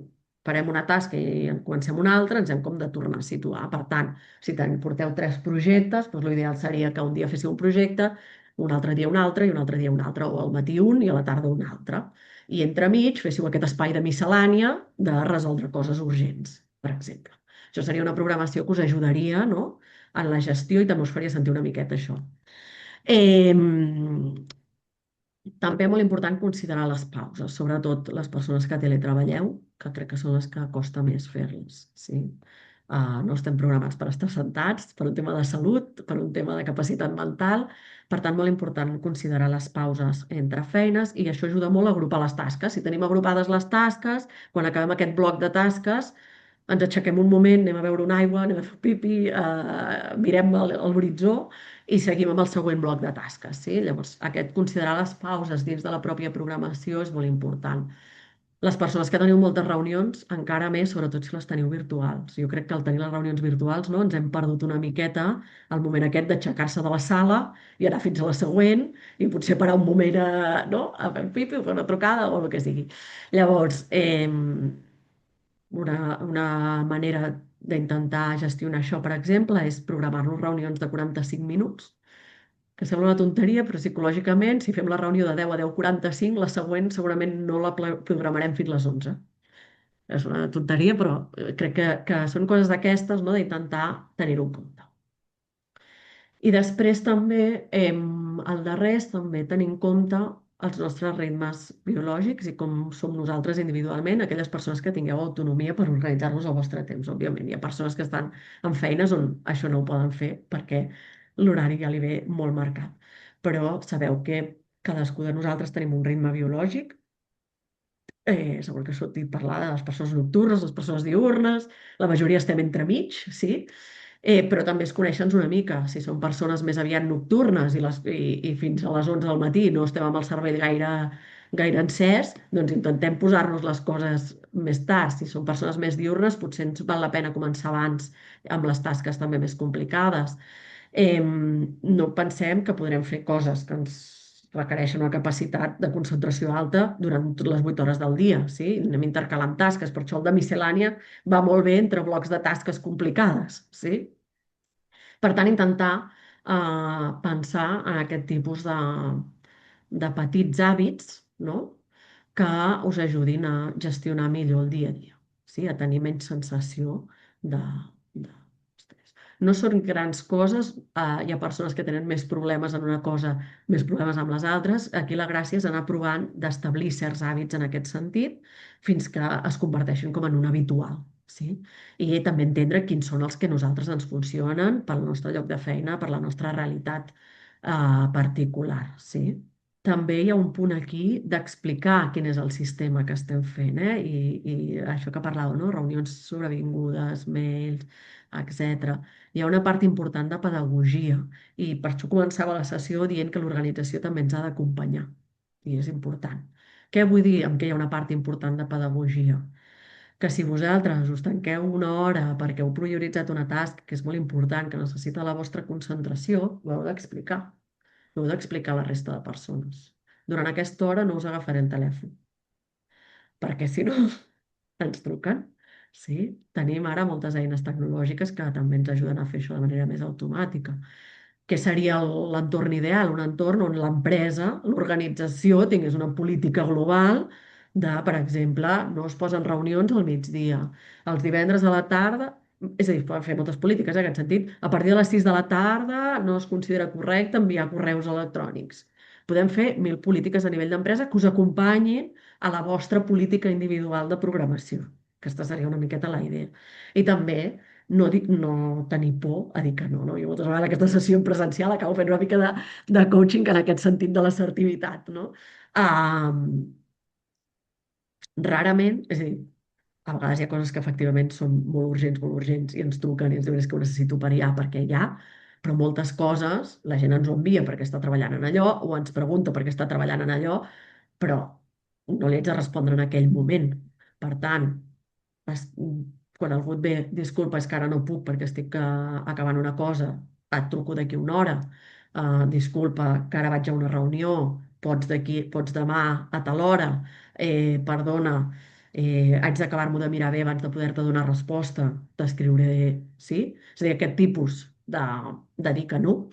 farem una tasca i en comencem una altra, ens hem com de tornar a situar. Per tant, si porteu 3 projectes, doncs l'ideal seria que un dia féssiu un projecte, un altre dia un altre i un altre dia un altre, o al matí un i a la tarda un altre. I entremig féssiu aquest espai de miscel·lània de resoldre coses urgents, per exemple. Això seria una programació que us ajudaria, no?, en la gestió i també us faria sentir una miqueta això. Eh, També molt important considerar les pauses, sobretot les persones que teletreballeu, que crec que són les que costa més fer-les. Sí? No estem programats per estar sentats, per un tema de salut, per un tema de capacitat mental. Per tant, molt important considerar les pauses entre feines i això ajuda molt a agrupar les tasques. Si tenim agrupades les tasques, quan acabem aquest bloc de tasques, ens aixequem un moment, anem a beure una aigua, anem a fer pipi, mirem l'horitzó i seguim amb el següent bloc de tasques. Sí? Llavors, considerar les pauses dins de la pròpia programació és molt important. Les persones que teniu moltes reunions, encara més, sobretot si les teniu virtuals. Jo crec que al tenir les reunions virtuals ens hem perdut una miqueta el moment aquest d'aixecar-se de la sala i anar fins a la següent i potser parar un moment a fer pipi o fer una trucada o el que sigui. Llavors, una manera d'intentar gestionar això, per exemple, és programar-nos reunions de 45 minuts, que sembla una tonteria, però psicològicament, si fem la reunió de 10 a 10:45, la següent segurament no la programarem fins a les 11. És una tonteria, però crec que són coses d'aquestes, no?, d'intentar tenir-ho en compte. I després també, el darrer és també tenir en compte els nostres ritmes biològics i com som nosaltres individualment, aquelles persones que tingueu autonomia per organitzar-vos el vostre temps, òbviament. Hi ha persones que estan en feines on això no ho poden fer perquè l'horari ja li ve molt marcat. Però sabeu que cadascú de nosaltres tenim un ritme biològic, segur que he sortit parlar de les persones nocturnes, les persones diürnes, la majoria estem entremig, sí? Però també es coneixen una mica. Si són persones més aviat nocturnes i fins a les 11 del matí no estem amb el cervell gaire encès, doncs intentem posar-nos les coses més tard. Si són persones més diürnes, potser ens val la pena començar abans amb les tasques també més complicades. No pensem que podrem fer coses que ens requereixen una capacitat de concentració alta durant totes les 8 hores del dia, sí? Anem intercalant tasques, per això el de miscel·lània va molt bé entre blocs de tasques complicades, sí? Per tant, intentar pensar en aquest tipus de petits hàbits, no? Que us ajudin a gestionar millor el dia a dia, sí? A tenir menys sensació de estrès. No són grans coses, hi ha persones que tenen més problemes en una cosa, més problemes amb les altres. Aquí la gràcia és anar provant d'establir certs hàbits en aquest sentit fins que es converteixin com en un habitual. Sí? I també entendre quins són els que a nosaltres ens funcionen pel nostre lloc de feina, per la nostra realitat particular. Sí? També hi ha un punt aquí d'explicar quin és el sistema que estem fent, I això que parlàveu, no? Reunions sobrevingudes, mails, etc. Hi ha una part important de pedagogia i per això començava la sessió dient que l'organització també ens ha d'acompanyar i és important. Què vull dir amb que hi ha una part important de pedagogia? Que si vosaltres us tanqueu una hora perquè heu prioritzat una tasca que és molt important, que necessita la vostra concentració, ho heu d'explicar. Ho heu d'explicar a la resta de persones. Durant aquesta hora no us agafaré el telèfon, perquè si no ens truquen. Sí? Tenim ara moltes eines tecnològiques que també ens ajuden a fer això de manera més automàtica. Què seria l'entorn ideal? Un entorn on l'empresa, l'organització, tingués una política global de, per exemple, no es posen reunions al migdia. Els divendres a la tarda, és a dir, es poden fer moltes polítiques en aquest sentit, a partir de les 6 de la tarda no es considera correcte enviar correus electrònics. Podem fer mil polítiques a nivell d'empresa que us acompanyin a la vostra política individual de programació. Aquesta seria una miqueta la idea. I també no tenir por a dir que no, no? Jo moltes vegades aquesta sessió en presencial acabo fent una mica de coaching en aquest sentit de l'assertivitat, no? Um, Rarament, és a dir, a vegades hi ha coses que efectivament són molt urgents, i ens truquen i ens diuen "És que ho necessito per allà perquè hi ha", però moltes coses la gent ens ho envia perquè està treballant en allò o ens pregunta perquè està treballant en allò, però no li haig de respondre en aquell moment. Per tant, es, quan algú et ve, disculpa, és que ara no puc perquè estic acabant una cosa, et truco d'aquí una hora, disculpa, que ara vaig a una reunió, pots demà a tal hora, perdona, haig d'acabar-m'ho de mirar bé abans de poder-te donar resposta, t'escriuré, sí? És a dir, aquest tipus de dir que no,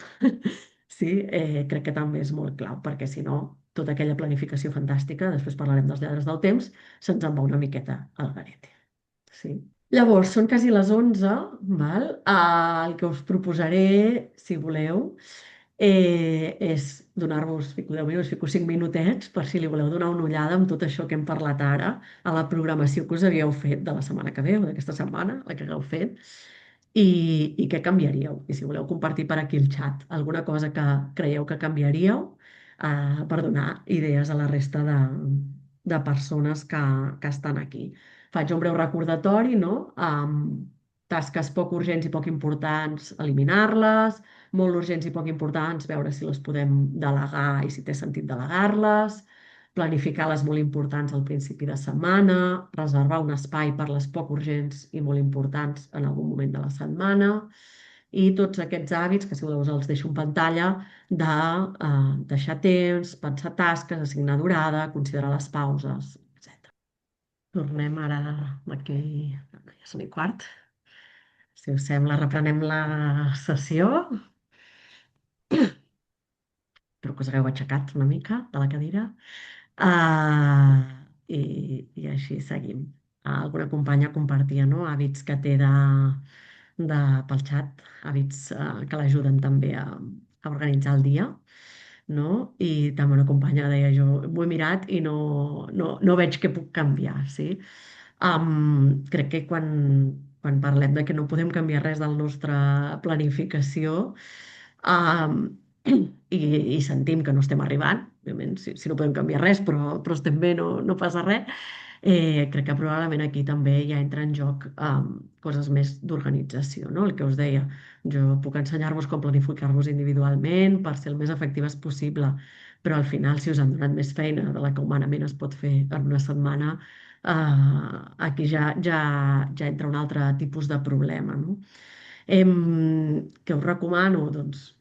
sí, crec que també és molt clau, perquè si no, tota aquella planificació fantàstica, després parlarem dels lladres del temps, se'ns en va una miqueta al garete. Sí. Llavors, són quasi les 11, val? El que us proposaré, si voleu, és donar-vos, fico 10 minuts, fico 5 minutets, per si li voleu donar una ullada amb tot això que hem parlat ara, a la programació que us havíeu fet de la setmana que ve o d'aquesta setmana, la que hagueu fet, i què canviaríeu. I si voleu compartir per aquí el xat alguna cosa que creieu que canviaríeu, per donar idees a la resta de persones que estan aquí. Faig un breu recordatori, no? Tasques poc urgents i poc importants, eliminar-les, molt urgents i poc importants, veure si les podem delegar i si té sentit delegar-les, planificar les molt importants al principi de setmana, reservar un espai per les poc urgents i molt importants en algun moment de la setmana, i tots aquests hàbits, que si voleu us els deixo en pantalla, de deixar temps, pensar tasques, assignar durada, considerar les pauses, etc. Tornem ara d'aquí, ja són i quart. Si us sembla, reprenem la sessió. Espero que us hagueu aixecat una mica de la cadira. I així seguim. Alguna companya compartia, no? Hàbits que té pel xat, hàbits que l'ajuden també a organitzar el dia, no? I també una companya deia, jo m'ho he mirat i no veig què puc canviar, sí? Crec que quan parlem de que no podem canviar res de la nostra planificació, um, i sentim que no estem arribant, òbviament, si no podem canviar res, però estem bé, no passa res, Crec que probablement aquí també ja entra en joc coses més d'organització, no? El que us deia, jo puc ensenyar-vos com planificar-vos individualment per ser el més efectives possible, però al final, si us han donat més feina de la que humanament es pot fer en una setmana, aquí ja entra un altre tipus de problema, no? Què us recomano? Doncs,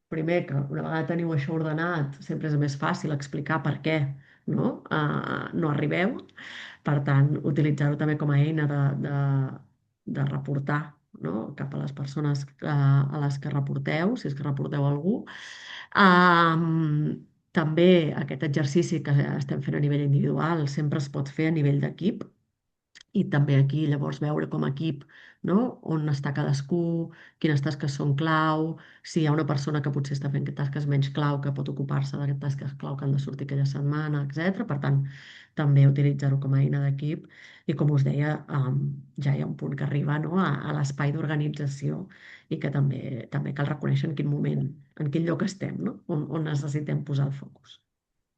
primer, que una vegada teniu això ordenat, sempre és més fàcil explicar per què no arribeu. Per tant, utilitzar-ho també com a eina de reportar, no? Cap a les persones a les que reporteu, si és que reporteu algú. També aquest exercici que estem fent a nivell individual sempre es pot fer a nivell d'equip i també aquí llavors veure com a equip, no? On està cadascú, quines tasques són clau, si hi ha una persona que potser està fent tasques menys clau que pot ocupar-se de tasques clau que han de sortir aquella setmana, etc. Per tant, també utilitzar-ho com a eina d'equip i com us deia, ja hi ha un punt que arriba, no? A l'espai d'organització i que també cal reconèixer en quin moment, en quin lloc estem, no? On necessitem posar el focus.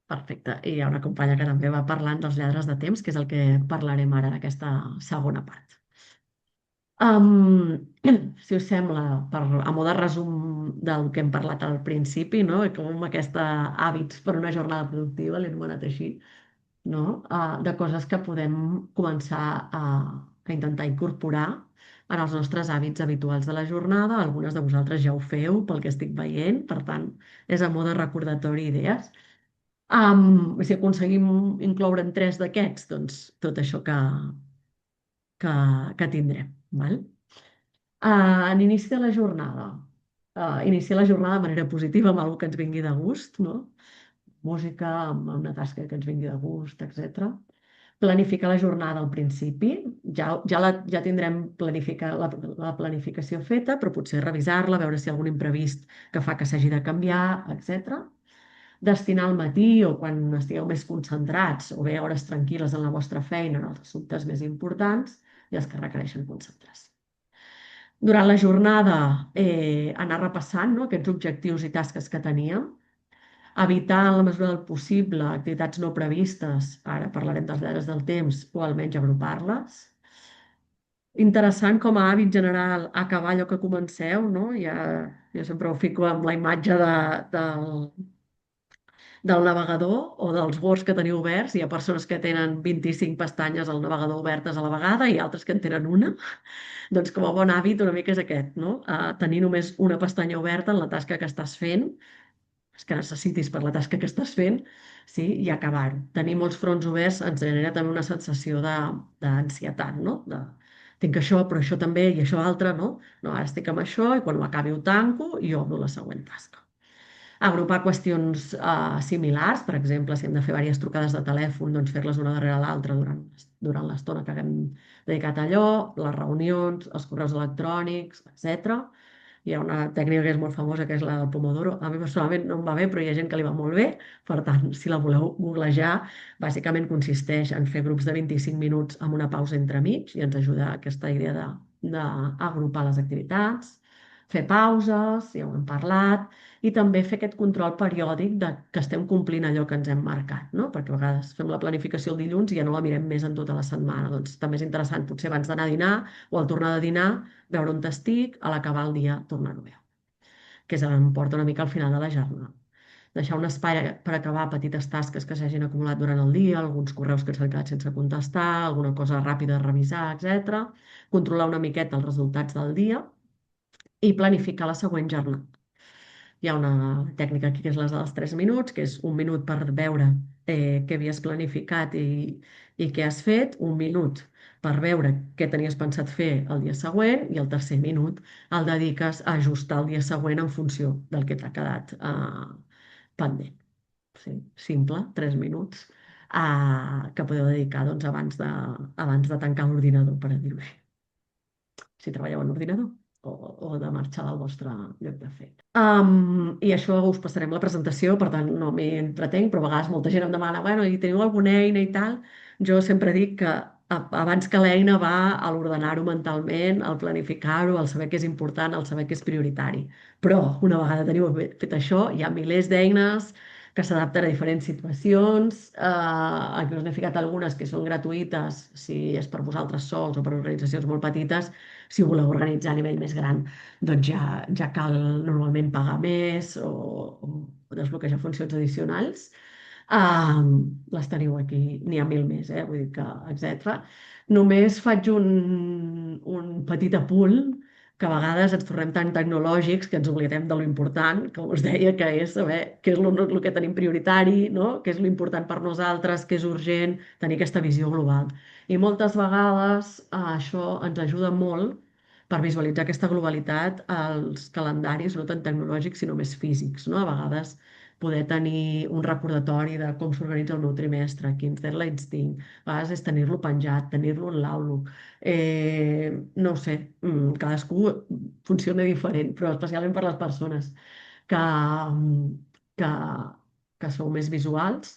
Perfecte. I hi ha una companya que també va parlant dels lladres de temps, que és el que parlarem ara d'aquesta segona part. Si us sembla, a mode de resum del que hem parlat al principi, no? Com aquests hàbits per una jornada productiva, l'he anomenat així, no? De coses que podem començar a intentar incorporar en els nostres hàbits habituals de la jornada. Algunes de vosaltres ja ho feu, pel que estic veient, per tant, és a mode recordatori idees. Si aconseguim incloure en tres d'aquests, doncs tot això que, que tindrem. Val? En inici de la jornada, iniciar la jornada de manera positiva amb alguna que ens vingui de gust, no? Música, amb una tasca que ens vingui de gust, etc. Planificar la jornada al principi, ja tindrem la planificació feta, però potser revisar-la, veure si hi ha algun imprevist que fa que s'hagi de canviar, etc. Destinar al matí o quan estigueu més concentrats o bé hores tranquil·les en la vostra feina en els assumptes més importants i els que requereixen concentració. Durant la jornada, anar repassant, no, aquests objectius i tasques que teníem, evitar en la mesura del possible activitats no previstes, ara parlarem dels lladres del temps, o almenys agrupar-les. Interessant com a hàbit general acabar allò que comenceu, no? Jo sempre ho fico amb la imatge del navegador o dels Words que teniu oberts. Hi ha persones que tenen 25 pestanyes al navegador obertes a la vegada i altres que en tenen una. Doncs com a bon hàbit una mica és aquest, no? Tenir només una pestanya oberta en la tasca que estàs fent, que necessitis per la tasca que estàs fent, sí? I acabar-ho. Tenir molts fronts oberts ens genera també una sensació d'ansietat, no? Tinc això, però això també, i això altre, no? No, ara estic amb això i quan ho acabi ho tanco i obro la següent tasca. Agrupar qüestions similars, per exemple, si hem de fer diverses trucades de telèfon, doncs fer-les una darrere l'altra durant l'estona que haguem dedicat a allò, les reunions, els correus electrònics, etc. Hi ha una tècnica que és molt famosa, que és la del Pomodoro. A mi personalment no em va bé, però hi ha gent que li va molt bé. Per tant, si la voleu googlejar, bàsicament consisteix en fer grups de 25 minuts amb una pausa entremig i ens ajuda a aquesta idea d'agrupar les activitats, fer pauses, ja ho hem parlat, i també fer aquest control periòdic de que estem complint allò que ens hem marcat, no? Perquè a vegades fem la planificació el dilluns i ja no la mirem més en tota la setmana. Doncs també és interessant, potser abans d'anar a dinar o al tornar de dinar, veure on estic, a l'acabar el dia tornar-ho a veure, que és em porta una mica al final de la jornada. Deixar un espai per acabar petites tasques que s'hagin acumulat durant el dia, alguns correus que s'han quedat sense contestar, alguna cosa ràpida a revisar, etc. Controlar una miqueta els resultats del dia i planificar la següent jornada. Hi ha una tècnica aquí que és les dels 3 minuts, que és un minut per veure què havies planificat i què has fet, un minut per veure què tenies pensat fer el dia següent i el tercer minut el dediques a ajustar el dia següent en funció del que t'ha quedat pendent. Sí, simple, 3 minuts que podeu dedicar doncs, abans de tancar l'ordinador, per dir-ho així, si treballeu en ordinador o de marxar del vostre lloc de feina. I això us passarem la presentació, per tant no m'hi entretenc, però a vegades molta gent em demana, bueno, i teniu alguna eina i tal? Jo sempre dic que abans que l'eina va a l'ordenar-ho mentalment, al planificar-ho, al saber què és important, al saber què és prioritari. Però una vegada teniu fet això, hi ha milers d'eines que s'adapten a diferents situacions. Aquí us n'he ficat algunes que són gratuïtes si és per vosaltres sols o per organitzacions molt petites. Si ho voleu organitzar a nivell més gran, doncs ja cal normalment pagar més o desbloquejar funcions addicionals. Les teniu aquí, n'hi ha mil més, vull dir que, etc. Només faig un petit apunt que a vegades ens tornem tan tecnològics que ens oblidem de lo important, com us deia, que és saber què és el que tenim prioritari, no? Què és l'important per nosaltres, què és urgent, tenir aquesta visió global. I moltes vegades això ens ajuda molt per visualitzar aquesta globalitat als calendaris no tant tecnològics sinó més físics, no? A vegades poder tenir un recordatori de com s'organitza el meu trimestre, quins deadlines tinc, a vegades és tenir-lo penjat, tenir-lo en l'Outlook. No ho sé, cadascú funciona diferent, però especialment per les persones que, que, que sou més visuals,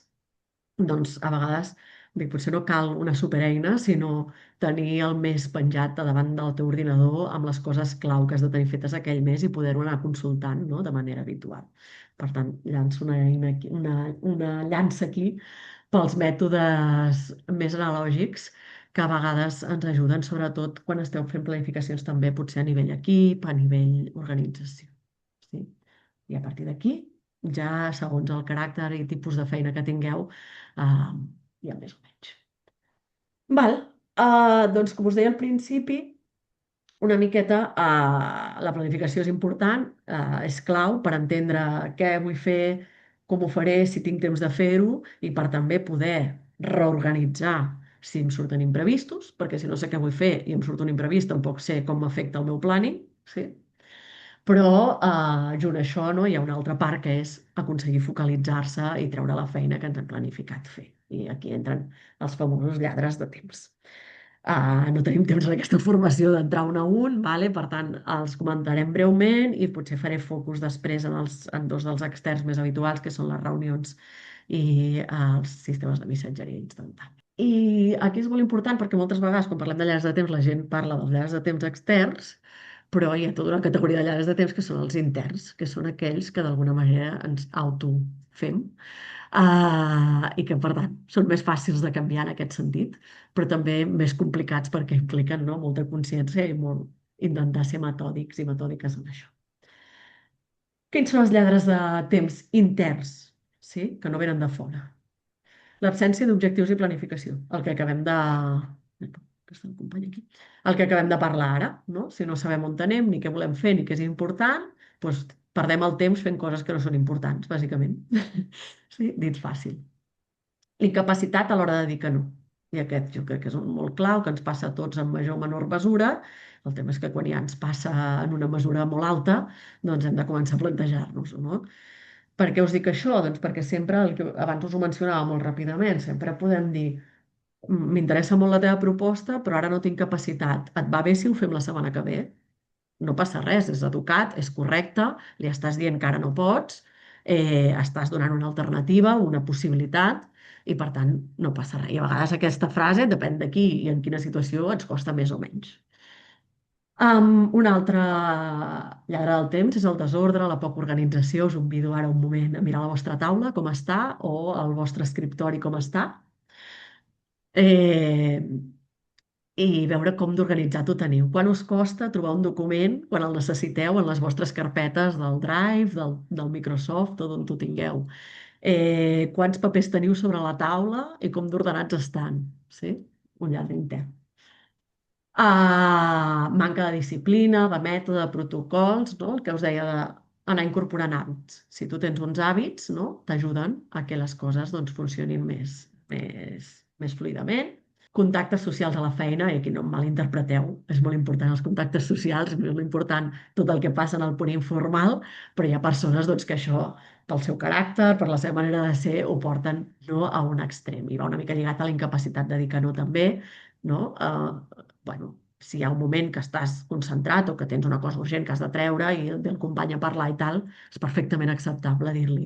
doncs a vegades dic, potser no cal una supereina, sinó tenir el mes penjat a davant del teu ordinador amb les coses clau que has de tenir fetes aquell mes i poder-ho anar consultant, no? De manera habitual. Per tant, llanço una, eina aquí, una llança aquí pels mètodes més analògics que a vegades ens ajuden, sobretot quan esteu fent planificacions també potser a nivell equip, a nivell organització. Sí? I a partir d'aquí, ja segons el caràcter i tipus de feina que tingueu, ja més o menys. Val. Doncs com us deia al principi, una miqueta la planificació és important, és clau per entendre què vull fer, com ho faré, si tinc temps de fer-ho i per també poder reorganitzar si em surten imprevistos, perquè si no sé què vull fer i em surt un imprevist, tampoc sé com m'afecta el meu planning, sí? Però junt a això no, hi ha una altra part que és aconseguir focalitzar-se i treure la feina que ens hem planificat fer. I aquí entren els famosos lladres de temps. No tenim temps en aquesta formació d'entrar un a un, vale? Per tant, els comentarem breument i potser faré focus després en dos dels externs més habituals, que són les reunions i els sistemes de missatgeria instantània. I aquí és molt important perquè moltes vegades quan parlem de lladres de temps la gent parla dels lladres de temps externs, però hi ha tota una categoria de lladres de temps que són els interns, que són aquells que d'alguna manera ens autofem i que, per tant, són més fàcils de canviar en aquest sentit, però també més complicats perquè impliquen no, molta consciència i molt intentar ser metòdics i metòdiques en això. Quins són els lladres de temps interns, sí? Que no venen de fora? L'absència d'objectius i planificació, el que acabem de... que està el company aquí. El que acabem de parlar ara, no? Si no sabem on anem, ni què volem fer, ni què és important, doncs perdem el temps fent coses que no són importants, bàsicament. Sí, dit fàcil. Incapacitat a l'hora de dir que no. I aquest jo crec que és un molt clau, que ens passa a tots en major o menor mesura. El tema és que quan ja ens passa en una mesura molt alta, doncs hem de començar a plantejar-nos-ho, no? Per què us dic això? Doncs perquè sempre, el que abans us ho mencionava molt ràpidament, sempre podem dir m'interessa molt la teva proposta, però ara no tinc capacitat. Et va bé si ho fem la setmana que ve? No passa res, és educat, és correcte, li estàs dient que ara no pots, estàs donant una alternativa, una possibilitat, i per tant no passa res. I a vegades aquesta frase, depèn de qui i en quina situació, ens costa més o menys. Un altre lladre del temps és el desordre, la poca organització. Us convido ara un moment a mirar la vostra taula, com està, o el vostre escriptori, com està. Eh, i veure com d'organitzat ho teniu. Quan us costa trobar un document quan el necessiteu en les vostres carpetes del Drive, del Microsoft o d'on ho tingueu. Quants papers teniu sobre la taula i com d'ordenats estan. Sí? Un lladre intern. Manca de disciplina, de mètode, de protocols, no? El que us deia d'anar incorporant hàbits. Si tu tens uns hàbits, no? T'ajuden a que les coses doncs, funcionin més fluidament. Contactes socials a la feina, i aquí no em malinterpreteu, és molt important els contactes socials, és molt important tot el que passa en el punt informal, però hi ha persones doncs, que això, pel seu caràcter, per la seva manera de ser, ho porten no, a un extrem. I va una mica lligat a la incapacitat de dir que no també, no? Bueno, si hi ha un moment que estàs concentrat o que tens una cosa urgent que has de treure i et ve el company a parlar i tal, és perfectament acceptable dir-li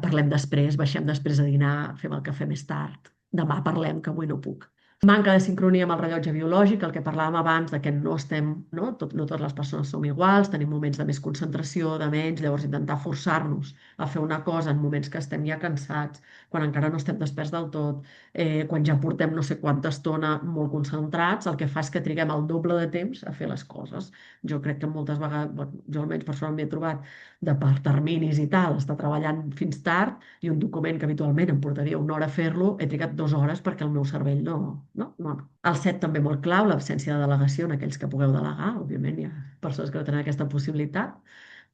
parlem després, baixem després a dinar, fem el cafè més tard, demà parlem que avui no puc. Manca de sincronia amb el rellotge biològic, el que parlàvem abans, de que no estem, no? No totes les persones som iguals, tenim moments de més concentració, de menys, llavors intentar forçar-nos a fer una cosa en moments que estem ja cansats, quan encara no estem desperts del tot, quan ja portem no sé quanta estona molt concentrats, el que fa és que triguem el doble de temps a fer les coses. Jo crec que moltes vegades, bueno, jo almenys personalment m'he trobat de per terminis i tal, estar treballant fins tard i un document que habitualment em portaria una hora a fer-lo, he trigat 2 hores perquè el meu cervell no. El set també molt clau, l'absència de delegació en aquells que pugueu delegar, òbviament hi ha persones que no tenen aquesta possibilitat,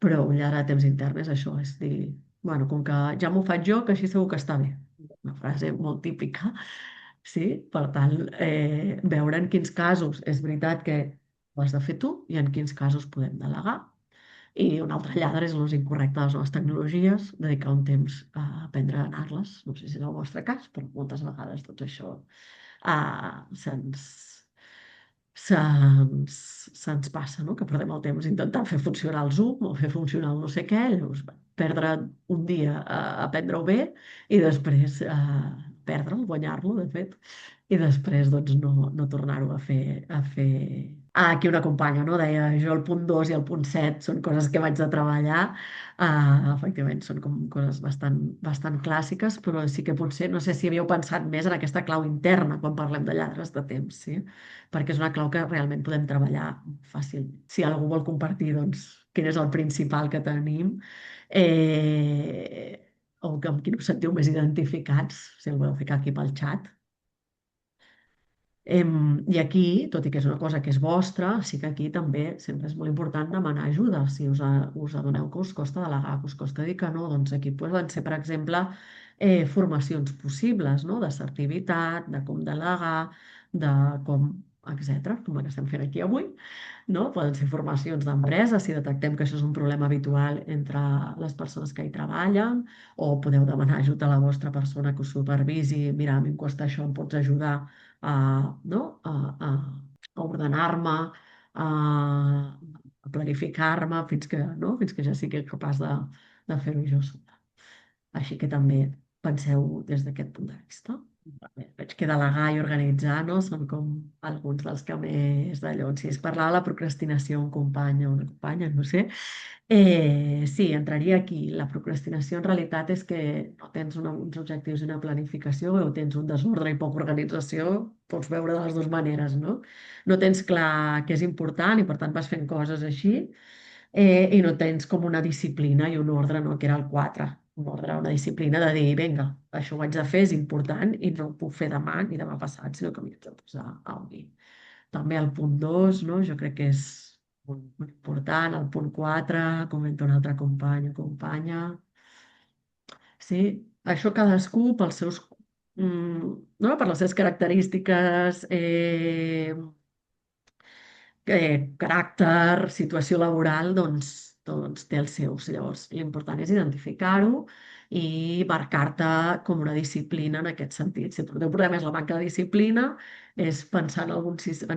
però un llarg de temps intern és això, és dir, bueno, com que ja m'ho faig jo, que així segur que està bé. Una frase molt típica, sí? Per tant, veure en quins casos és veritat que ho has de fer tu i en quins casos podem delegar. I un altre lladre és l'ús incorrecte de les noves tecnologies, dedicar un temps a aprendre a anar-les. No sé si és el vostre cas, però moltes vegades tot això ah, se'ns se'ns passa, no? Que perdem el temps intentant fer funcionar el Zoom o fer funcionar el no sé què, llavors perdre un dia a aprendre-ho bé i després perdre'l, guanyar-lo, de fet, i després doncs, no tornar-ho a fer. Ah, aquí una companya, no? Deia, jo el punt 2 i el punt 7 són coses que vaig de treballar. Efectivament, són com coses bastant clàssiques, però sí que potser, no sé si havíeu pensat més en aquesta clau interna quan parlem de lladres de temps, sí? Perquè és una clau que realment podem treballar fàcil. Si algú vol compartir, doncs, quin és el principal que tenim, o amb quin us sentiu més identificats, si el voleu ficar aquí pel xat. I aquí, tot i que és una cosa que és vostra, sí que aquí també sempre és molt important demanar ajuda. Si us adoneu que us costa delegar, que us costa dir que no, doncs aquí poden ser, per exemple, formacions possibles, no? D'assertivitat, de com delegar, de com, etc., com la que estem fent aquí avui, no? Poden ser formacions d'empresa, si detectem que això és un problema habitual entre les persones que hi treballen, o podeu demanar ajuda a la vostra persona que us supervisi. Mira, a mi em costa això, em pots ajudar a, no? a ordenar-me, a planificar-me fins que ja sigui capaç de fer-ho jo sola. Així que també penseu des d'aquest punt de vista. Bé, veig que delegar i organitzar, no? Són com alguns dels que més d'allò. Si es parlava de la procrastinació, un company o una companya, no sé. Sí, entraria aquí. La procrastinació en realitat és que no tens uns objectius i una planificació o tens un desordre i poca organització, pots veure de les dues maneres, no? No tens clar què és important i per tant vas fent coses així i no tens com una disciplina i un ordre, no? Que era el 4. Un ordre, una disciplina de dir, vinga, això ho haig de fer, és important i no ho puc fer demà ni demà passat, sinó que m'hi haig de posar a unir. També el punt 2, no? Jo crec que és molt important. El punt 4, comenta un altre company o companya. Sí, això cadascú pels seus, no? Per les seves característiques, caràcter, situació laboral, doncs té els seus. Llavors, l'important és identificar-ho i marcar-te com una disciplina en aquest sentit. Si el teu problema és la manca de disciplina, és pensar en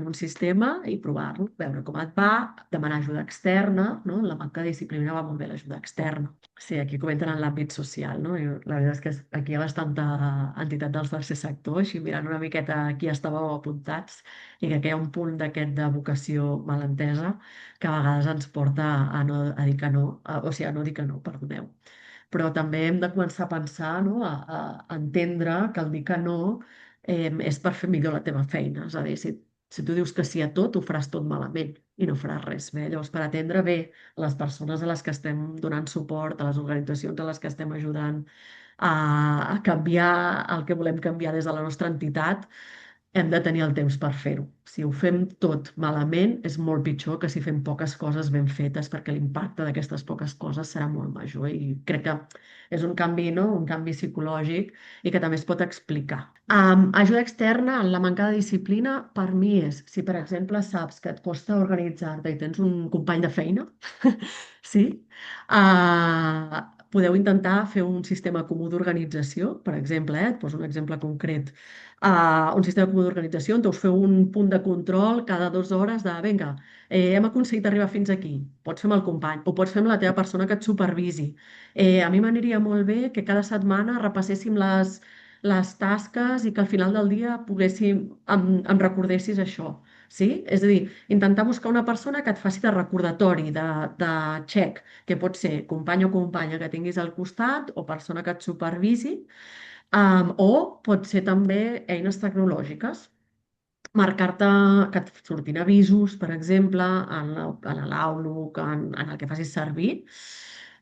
un sistema i provar-lo, veure com et va, demanar ajuda externa, no? La manca de disciplina va molt bé l'ajuda externa. Sí, aquí comenten en l'àmbit social, no? I la veritat és que aquí hi ha bastanta entitat del tercer sector, així mirant una miqueta qui estàveu apuntats, i crec que hi ha un punt d'aquest de vocació malentesa que a vegades ens porta a dir que no, o sigui, a no dir que no, perdoneu. Però també hem de començar a pensar, no? A entendre que el dir que no és per fer millor la teva feina. És a dir, si tu dius que sí a tot, ho faràs tot malament i no faràs res bé. Llavors, per atendre bé les persones a les que estem donant suport, a les organitzacions a les que estem ajudant a canviar el que volem canviar des de la nostra entitat, hem de tenir el temps per fer-ho. Si ho fem tot malament, és molt pitjor que si fem poques coses ben fetes, perquè l'impacte d'aquestes poques coses serà molt major. I crec que és un canvi, no? Un canvi psicològic i que també es pot explicar. Ajuda externa en la manca de disciplina, per mi és, si per exemple saps que et costa organitzar-te i tens un company de feina, sí, podeu intentar fer un sistema comú d'organització, per exemple, et poso un exemple concret, un sistema comú d'organització on us feu un punt de control cada 2 hores de, vinga, hem aconseguit arribar fins aquí, pots fer amb el company o pots fer amb la teva persona que et supervisi. A mi m'aniria molt bé que cada setmana repasséssim les tasques i que al final del dia poguéssim, em recordessis això. Sí? És a dir, intentar buscar una persona que et faci de recordatori, de check, que pot ser company o companya que tinguis al costat o persona que et supervisi, o pot ser també eines tecnològiques. Marcar-te que et surtin avisos, per exemple, en l'Outlook, en el que facis servir,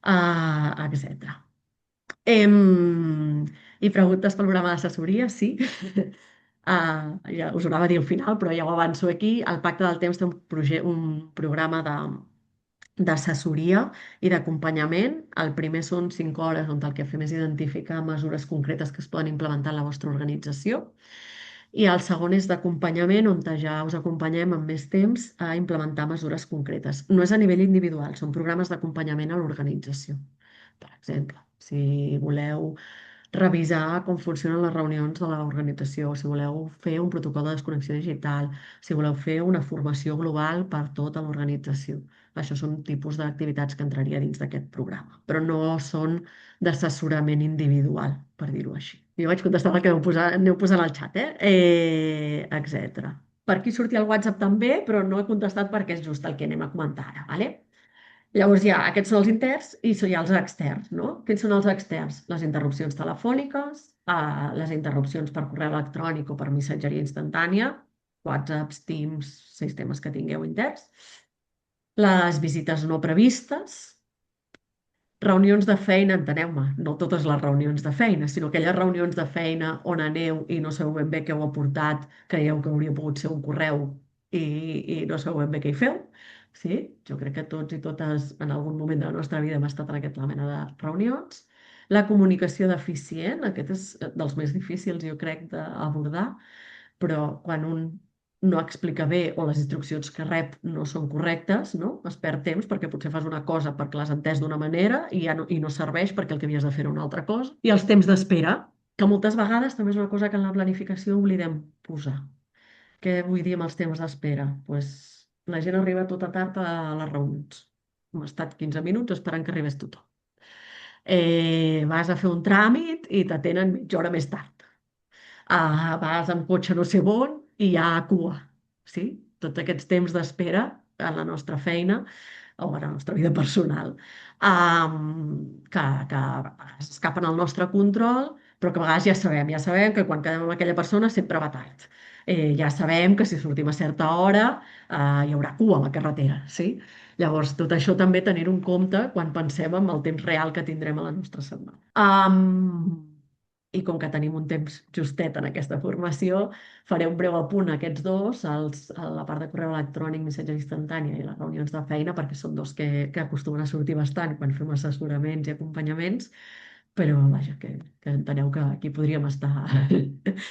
etc. I preguntes pel programa d'assessoria, sí. Ja us ho anava a dir al final, però ja ho avanço aquí. El Pacte del Temps té un programa d'assessoria i d'acompanyament. El primer són 5 hores on el que fem és identificar mesures concretes que es poden implementar en la vostra organització. I el segon és d'acompanyament, on ja us acompanyem amb més temps a implementar mesures concretes. No és a nivell individual, són programes d'acompanyament a l'organització. Per exemple, si voleu revisar com funcionen les reunions de l'organització, si voleu fer un protocol de desconnexió digital, si voleu fer una formació global per tota l'organització. Això són tipus d'activitats que entraria dins d'aquest programa, però no són d'assessorament individual, per dir-ho així. Jo vaig contestar el que aneu posant al xat, etcètera. Per aquí sortia el WhatsApp també, però no he contestat perquè és just el que anem a comentar ara, ¿vale? Llavors ja, aquests són els interns i hi ha els externs, no? Quins són els externs? Les interrupcions telefòniques, les interrupcions per correu electrònic o per missatgeria instantània, WhatsApps, Teams, sistemes que tingueu interns, les visites no previstes, reunions de feina, enteneu-me, no totes les reunions de feina, sinó aquelles reunions de feina on aneu i no sabeu ben bé què heu aportat, creieu que hauria pogut ser un correu i no sabeu ben bé què hi feu. Sí? Jo crec que tots i totes en algun moment de la nostra vida hem estat en aquesta mena de reunions. La comunicació deficient, aquest és dels més difícils, jo crec, d'abordar, però quan un no explica bé o les instruccions que rep no són correctes, no? Es perd temps perquè potser fas una cosa perquè l'has entès d'una manera i no serveix perquè el que havies de fer era una altra cosa. I els temps d'espera, que moltes vegades també és una cosa que en la planificació oblidem posar. Què vull dir amb els temps d'espera? Pues, la gent arriba tota tard a les reunions. Hem estat 15 minuts esperant que arribés tothom. Vas a fer un tràmit i t'atenen mitja hora més tard. Vas amb cotxe no sé on i hi ha cua. Sí? Tots aquests temps d'espera en la nostra feina o en la nostra vida personal que a vegades escapen al nostre control, però que a vegades ja sabem que quan quedem amb aquella persona sempre va tard. Ja sabem que si sortim a certa hora hi haurà cua a la carretera, sí? Llavors, tot això també tenir-ho en compte quan pensem en el temps real que tindrem a la nostra setmana. I com que tenim un temps justet en aquesta formació, faré un breu apunt a aquests dos, a la part de correu electrònic, missatge instantània i les reunions de feina, perquè són dos que acostumen a sortir bastant quan fem assessoraments i acompanyaments, però vaja, que enteneu que aquí podríem estar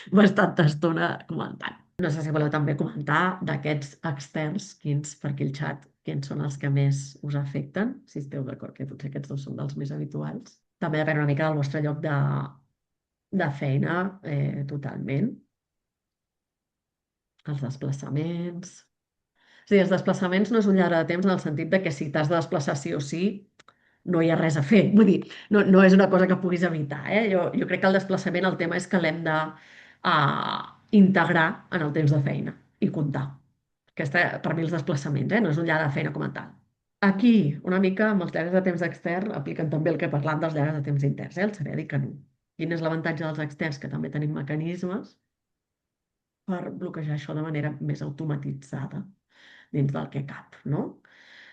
bastanta estona comentant. No sé si voleu també comentar d'aquests externs, quins, per aquí el xat, quins són els que més us afecten, si esteu d'acord que potser aquests dos són dels més habituals. També depèn una mica del vostre lloc de feina, totalment. Els desplaçaments. És a dir, els desplaçaments no és un llarg de temps en el sentit de que si t'has de desplaçar sí o sí, no hi ha res a fer. Vull dir, no és una cosa que puguis evitar. Jo crec que el desplaçament, el tema és que l'hem de integrar en el temps de feina i comptar. Aquesta, per mi, els desplaçaments, no és un llarg de feina com a tal. Aquí, una mica, amb els llargs de temps extern, apliquen també el que parlant dels llargs de temps interns, el saber dir que no. Quin és l'avantatge dels externs? Que també tenim mecanismes per bloquejar això de manera més automatitzada dins del que cap, no?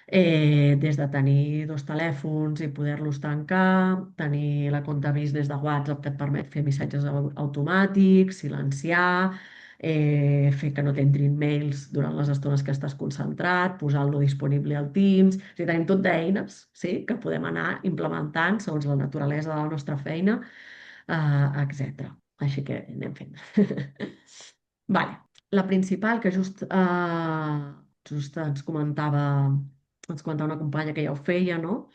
Des de tenir dos telèfons i poder-los tancar, tenir la compte avís des de WhatsApp que et permet fer missatges automàtics, silenciar, fer que no t'entrin mails durant les estones que estàs concentrat, posar-lo disponible al Teams. O sigui, tenim tot d'eines, sí, que podem anar implementant segons la naturalesa de la nostra feina, etc. Així que anem fent. Vale. La principal, que just ens comentava una companya que ja ho feia, no?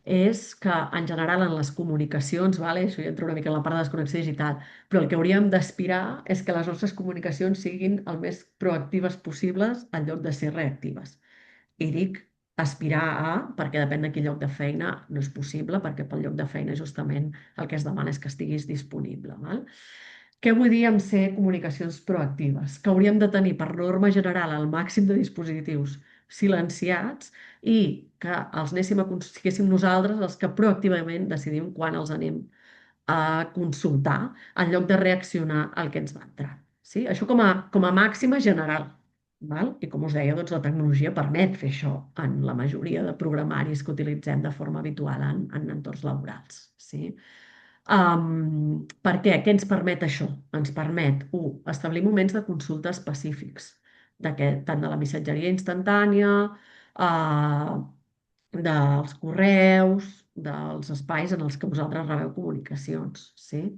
És que en general en les comunicacions, vale? Això ja entra una mica en la part de desconnexió digital, però el que hauríem d'aspirar és que les nostres comunicacions siguin el més proactives possibles en lloc de ser reactives. I dic aspirar a, perquè depèn de quin lloc de feina, no és possible, perquè pel lloc de feina justament el que es demana és que estiguis disponible. Val? Què vull dir amb ser comunicacions proactives? Que hauríem de tenir per norma general el màxim de dispositius silenciats i que els anéssim siguéssim nosaltres els que proactivament decidim quan els anem a consultar en lloc de reaccionar al que ens va entrar. Sí? Això com a màxima general. Val? I com us deia, doncs, la tecnologia permet fer això en la majoria de programaris que utilitzem de forma habitual en entorns laborals. Sí? Per què? Què ens permet això? Ens permet, establir moments de consulta específics, tant de la missatgeria instantània, uh, dels correus, dels espais en els que vosaltres rebeu comunicacions. Sí?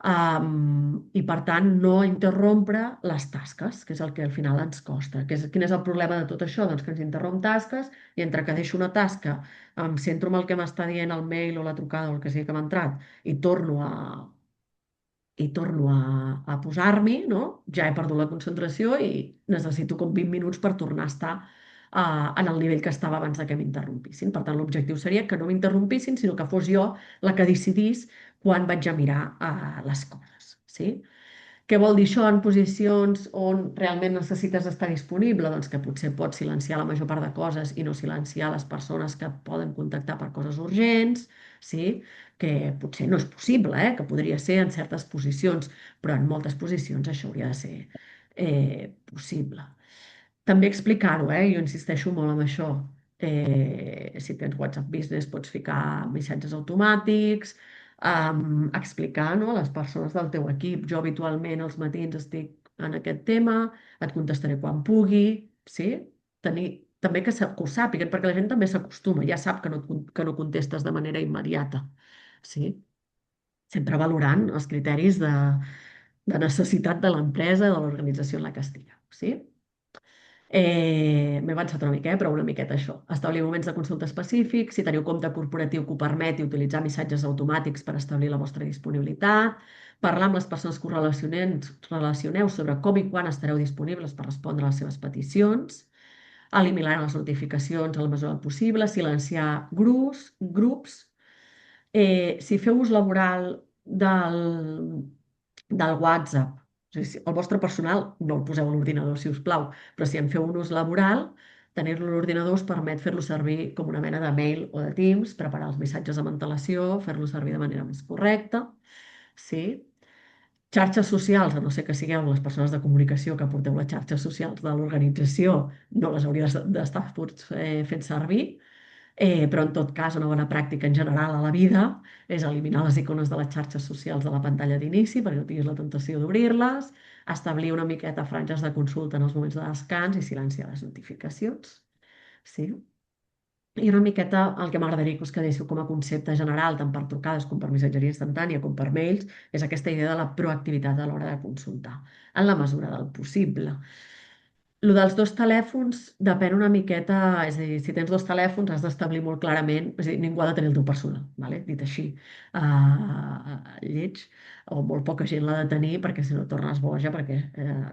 I per tant no interrompre les tasques, que és el que al final ens costa. Quin és el problema de tot això? Doncs que ens interromp tasques i entre que deixo una tasca, em centro en el que m'està dient el mail o la trucada o el que sigui que m'ha entrat i torno a posar-m'hi, no? Ja he perdut la concentració i necessito com 20 minuts per tornar a estar en el nivell que estava abans de que m'interrompissin. Per tant, l'objectiu seria que no m'interrompissin, sinó que fos jo la que decidís quan vaig a mirar les coses. Sí? Què vol dir això en posicions on realment necessites estar disponible? Doncs que potser pots silenciar la major part de coses i no silenciar les persones que et poden contactar per coses urgents, sí? Que potser no és possible, que podria ser en certes posicions, però en moltes posicions això hauria de ser possible. També explicar-ho, jo insisteixo molt en això. Si tens WhatsApp Business pots ficar missatges automàtics, explicar, no, a les persones del teu equip. Jo habitualment als matins estic en aquest tema, et contestaré quan pugui, sí? Tenir, també que ho sàpiguen, perquè la gent també s'acostuma, ja sap que no contestes de manera immediata, sí? Sempre valorant els criteris de necessitat de l'empresa, de l'organització en la que estigueu, sí? M'he avançat una mica, però una miqueta això. Establir moments de consulta específics, si teniu compte corporatiu que ho permeti utilitzar missatges automàtics per establir la vostra disponibilitat, parlar amb les persones que us relacioneu sobre com i quan estareu disponibles per respondre a les seves peticions, eliminar les notificacions a la mesura del possible, silenciar grups. Si feu ús laboral del WhatsApp, o sigui, el vostre personal no el poseu a l'ordinador, si us plau, però si en feu un ús laboral, tenir-lo a l'ordinador us permet fer-lo servir com una mena de mail o de Teams, preparar els missatges amb antelació, fer-lo servir de manera més correcta. Sí? Xarxes socials, a no ser que sigueu les persones de comunicació que porteu les xarxes socials de l'organització, no les hauries d'estar fent servir. Però en tot cas, una bona pràctica en general a la vida és eliminar les icones de les xarxes socials de la pantalla d'inici perquè no tinguis la tentació d'obrir-les, establir una miqueta franges de consulta en els moments de descans i silenciar les notificacions. Sí? I una miqueta el que m'agradaria que us quedéssiu com a concepte general, tant per trucades com per missatgeria instantània com per mails, és aquesta idea de la proactivitat a l'hora de consultar, en la mesura del possible. Lo dels dos telèfons depèn una miqueta, és a dir, si tens dos telèfons has d'establir molt clarament, és a dir, ningú ha de tenir el teu personal, vale? Dit així, lleig, o molt poca gent l'ha de tenir perquè si no et tornes boja, perquè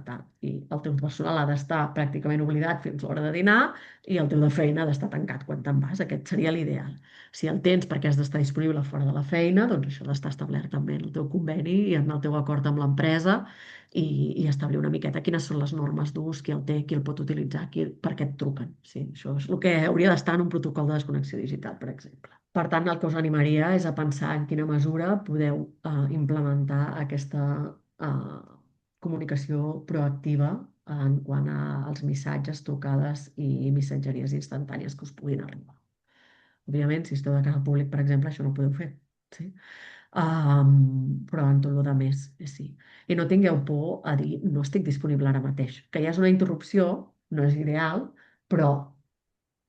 tal. I el teu personal ha d'estar pràcticament oblidat fins l'hora de dinar i el teu de feina ha d'estar tancat quan te'n vas, aquest seria l'ideal. Si el tens perquè has d'estar disponible fora de la feina, doncs això ha d'estar establert també en el teu conveni i en el teu acord amb l'empresa i establir una miqueta quines són les normes d'ús, qui el té, qui el pot utilitzar, per què et truquen. Sí, això és el que hauria d'estar en un protocol de desconnexió digital, per exemple. Per tant, el que us animaria és a pensar en quina mesura podeu implementar aquesta comunicació proactiva en quant als missatges, trucades i missatgeries instantànies que us puguin arribar. Òbviament, si esteu de cara al públic, per exemple, això no ho podeu fer. Sí? Però en tot el més, sí. I no tingueu por a dir no estic disponible ara mateix. Que ja és una interrupció, no és ideal, però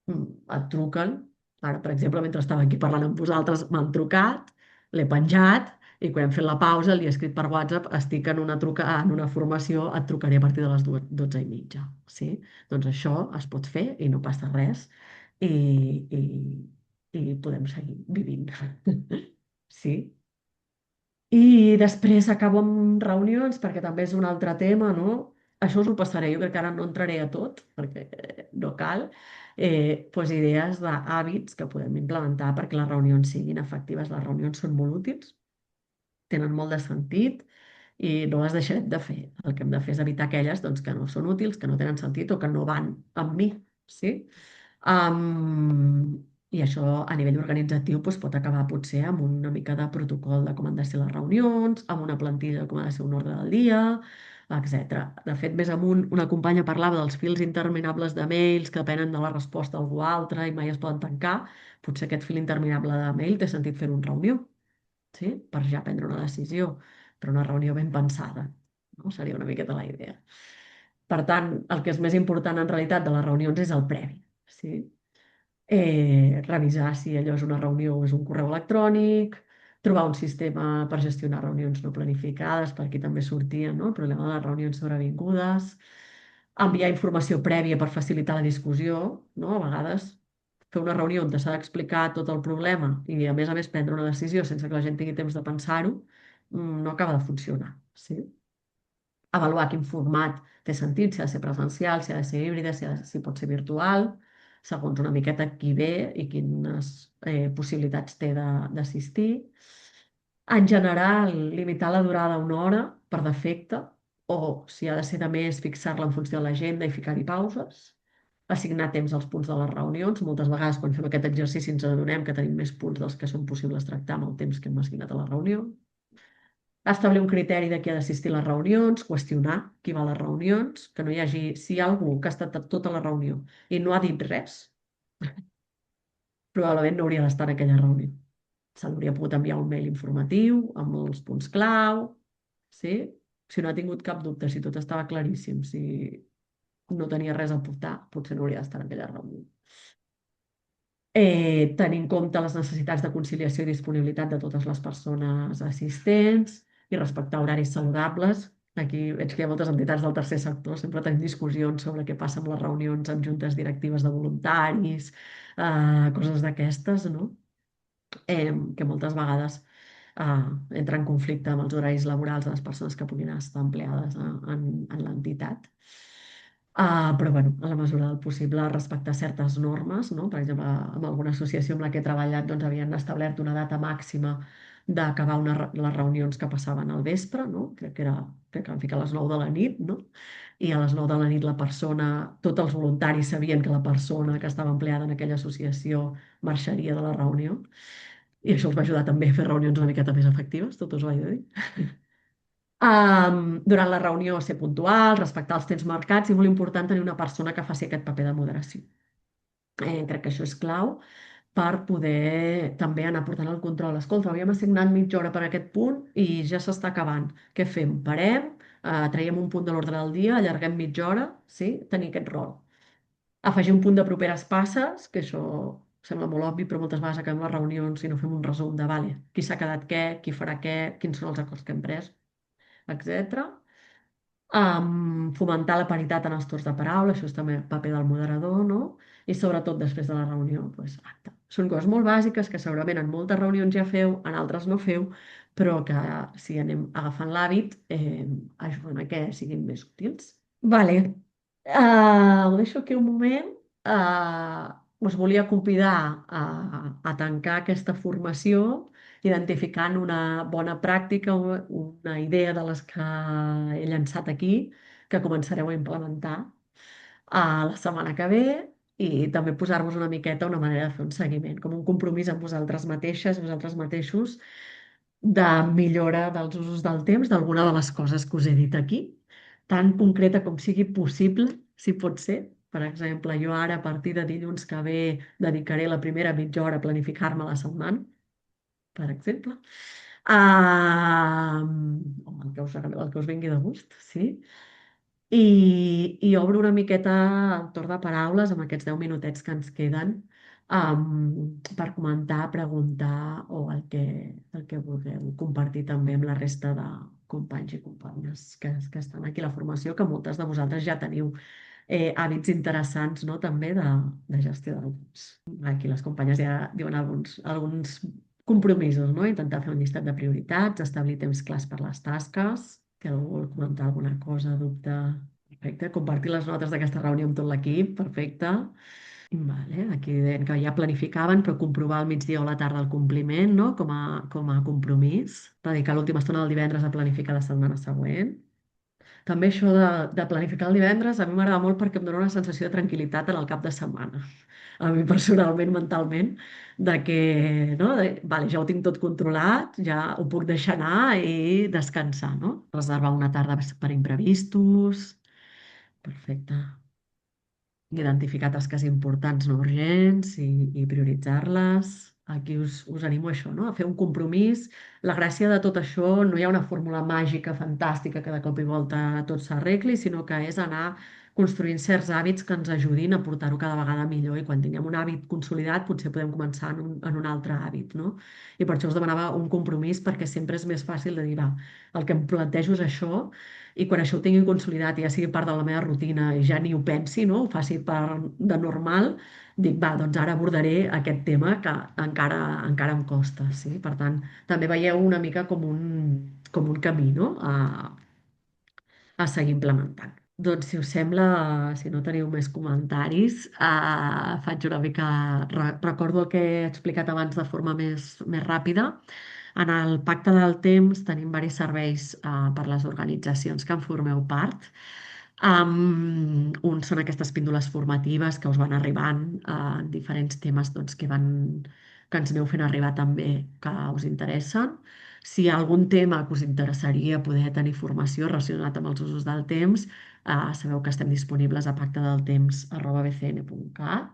et truquen. Ara, per exemple, mentre estava aquí parlant amb vosaltres, m'han trucat, l'he penjat i quan hem fet la pausa li he escrit per WhatsApp, estic en una formació, et trucaré a partir de les 12:30. Sí? Doncs això es pot fer i no passa res i, i, i podem seguir vivint. Sí? I després acabo amb reunions, perquè també és un altre tema, no? Això us ho passaré, jo crec que ara no entraré a tot, perquè no cal. doncs idees d'hàbits que podem implementar perquè les reunions siguin efectives. Les reunions són molt útils, tenen molt de sentit i no les deixarem de fer. El que hem de fer és evitar aquelles doncs, que no són útils, que no tenen sentit o que no van amb mi. Sí? I això a nivell organitzatiu doncs, pot acabar potser amb una mica de protocol de com han de ser les reunions, amb una plantilla de com ha de ser un ordre del dia, etc. De fet, més amunt, una companya parlava dels fils interminables de mails que depenen de la resposta d'algú altre i mai es poden tancar. Potser aquest fil interminable de mail té sentit fer-ho en reunió, sí? Per ja prendre una decisió, però una reunió ben pensada, no? Seria una miqueta la idea. Per tant, el que és més important en realitat de les reunions és el previ, sí? Revisar si allò és una reunió o és un correu electrònic, trobar un sistema per gestionar reunions no planificades, per aquí també sortia, no? El problema de les reunions sobrevingudes, enviar informació prèvia per facilitar la discussió, no? A vegades fer una reunió on s'ha d'explicar tot el problema i a més prendre una decisió sense que la gent tingui temps de pensar-ho, no acaba de funcionar, sí? Avaluar quin format té sentit, si ha de ser presencial, si ha de ser híbrida, si pot ser virtual, segons una miqueta qui ve i quines possibilitats té d'assistir. En general, limitar la durada a una hora per defecte, o si ha de ser de més, fixar-la en funció de l'agenda i ficar-hi pauses. Assignar temps als punts de les reunions. Moltes vegades, quan fem aquest exercici, ens adonem que tenim més punts dels que són possibles tractar amb el temps que hem assignat a la reunió. Establir un criteri de qui ha d'assistir a les reunions, qüestionar qui va a les reunions, que no hi hagi... Si hi ha algú que ha estat a tota la reunió i no ha dit res, probablement no hauria d'estar en aquella reunió. Se l'hauria pogut enviar un mail informatiu amb els punts clau, sí? Si no ha tingut cap dubte, si tot estava claríssim, si no tenia res a aportar, potser no hauria d'estar en aquella reunió. Tenir en compte les necessitats de conciliació i disponibilitat de totes les persones assistents i respectar horaris saludables. Aquí veig que hi ha moltes entitats del tercer sector, sempre tenim discussions sobre què passa amb les reunions amb juntes directives de voluntaris, coses d'aquestes, no? Que moltes vegades entra en conflicte amb els horaris laborals de les persones que puguin estar empleades en l'entitat. Però bueno, a la mesura del possible respectar certes normes, no? Per exemple, amb alguna associació amb la que he treballat doncs, havien establert una data màxima d'acabar les reunions que passaven al vespre, no? Crec que van ficar a les 9 de la nit, no? I a les 9 de la nit la persona, tots els voluntaris sabien que la persona que estava empleada en aquella associació marxaria de la reunió i això els va ajudar també a fer reunions una miqueta més efectives, tot us ho he de dir. Durant la reunió ser puntual, respectar els temps marcats i molt important tenir una persona que faci aquest paper de moderació. Crec que això és clau per poder també anar portant el control. Escolta, havíem assignat mitja hora per aquest punt i ja s'està acabant. Què fem? Parem, traiem un punt de l'ordre del dia, allarguem mitja hora, sí? Tenir aquest rol. Afegir un punt de properes passes, que això sembla molt obvi, però moltes vegades acabem les reunions i no fem un resum de, vale, qui s'ha quedat què, qui farà què, quins són els acords que hem pres, etc. Fomentar la paritat en els torns de paraula, això és també el paper del moderador, no? I sobretot després de la reunió, doncs, acte. Són coses molt bàsiques que segurament en moltes reunions ja feu, en altres no feu, però que si anem agafant l'hàbit ajuden a que siguin més útils. Vale. Ho deixo aquí un moment. Us volia convidar a tancar aquesta formació identificant una bona pràctica, una idea de les que he llançat aquí, que començareu a implementar a la setmana que ve i també posar-vos una miqueta una manera de fer un seguiment, com un compromís amb vosaltres mateixes, vosaltres mateixos, de millora dels usos del temps, d'alguna de les coses que us he dit aquí, tan concreta com sigui possible, si pot ser. Per exemple, jo ara, a partir de dilluns que ve, dedicaré la primera mitja hora a planificar-me la setmana, per exemple. El que us vingui de gust, sí. I obro una miqueta el torn de paraules amb aquests 10 minutets que ens queden per comentar, preguntar o el que vulgueu compartir també amb la resta de companys i companyes que estan aquí a la formació, que moltes de vosaltres ja teniu hàbits interessants, no? També de gestió del temps. Aquí les companyes ja diuen alguns compromisos, no? Intentar fer un llistat de prioritats, establir temps clars per les tasques, que algú vol comentar alguna cosa, dubte. Perfecte. Compartir les notes d'aquesta reunió amb tot l'equip, perfecte. Vale, aquí deien que ja planificaven, però comprovar al migdia o a la tarda el compliment, no? Com a compromís. Dedicar l'última estona del divendres a planificar la setmana següent. També això de planificar el divendres a mi m'agrada molt perquè em dona una sensació de tranquil·litat en el cap de setmana. A mi personalment, mentalment, de que, no? Vale, ja ho tinc tot controlat, ja ho puc deixar anar i descansar, no? Reservar una tarda per imprevistos. Perfecte. Identificar tasques importants no urgents i prioritzar-les. Aquí us animo a això, no? A fer un compromís. La gràcia de tot això no hi ha una fórmula màgica fantàstica que de cop i volta tot s'arregli, sinó que és anar construint certs hàbits que ens ajudin a portar-ho cada vegada millor i quan tinguem un hàbit consolidat potser podem començar en un altre hàbit, no? I per això us demanava un compromís perquè sempre és més fàcil de dir, va, el que em plantejo és això i quan això ho tingui consolidat i ja sigui part de la meva rutina i ja ni ho pensi, no? Ho faci de normal, dic, va, doncs ara abordaré aquest tema que encara em costa, sí? Per tant, també veieu una mica com un camí, no? A seguir implementant. Doncs, si us sembla, si no teniu més comentaris, faig una mica... Recordo el que he explicat abans de forma més ràpida. En el Pacte del Temps tenim diversos serveis per a les organitzacions que en formeu part. Uns són aquestes píndoles formatives que us van arribant en diferents temes doncs, que ens aneu fent arribar també que us interessen. Si hi ha algun tema que us interessaria poder tenir formació relacionat amb els usos del temps, sabeu que estem disponibles a pactedeltemps@bcn.cat,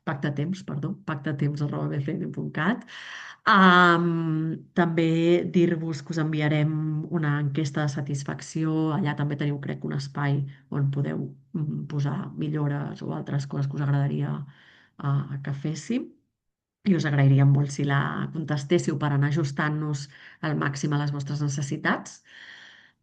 pactatemps, perdó, pactatemps@bcn.cat. També dir-vos que us enviarem una enquesta de satisfacció. Allà també teniu, crec, un espai on podeu posar millores o altres coses que us agradaria que féssim. I us agrairíem molt si la contestéssiu per anar ajustant-nos al màxim a les vostres necessitats.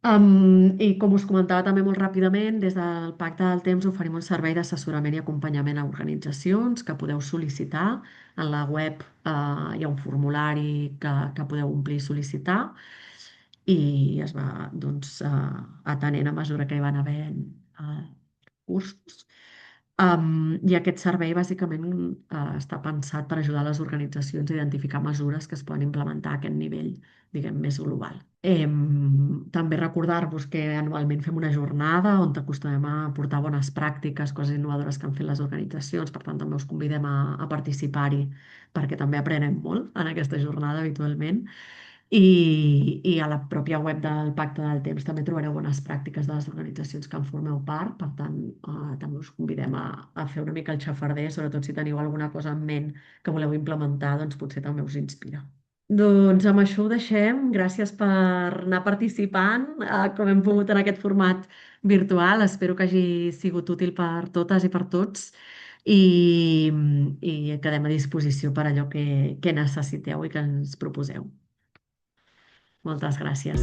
I com us comentava també molt ràpidament, des del Pacte del Temps oferim un servei d'assessorament i acompanyament a organitzacions que podeu sol·licitar. En la web hi ha un formulari que podeu omplir i sol·licitar i es va doncs, atenent a mesura que hi van havent cursos. I aquest servei bàsicament està pensat per ajudar les organitzacions a identificar mesures que es poden implementar a aquest nivell, diguem, més global. També recordar-vos que anualment fem una jornada on acostumem a portar bones pràctiques, coses innovadores que han fet les organitzacions, per tant també us convidem a participar-hi perquè també aprenem molt en aquesta jornada habitualment. I a la pròpia web del Pacte del Temps també trobareu bones pràctiques de les organitzacions que en formeu part. Per tant, també us convidem a fer una mica el xafarder, sobretot si teniu alguna cosa en ment que voleu implementar, doncs potser també us inspira. Doncs amb això ho deixem. Gràcies per anar participant, com hem pogut en aquest format virtual. Espero que hagi sigut útil per totes i per tots. I quedem a disposició per allò que necessiteu i que ens proposeu. Moltes gràcies.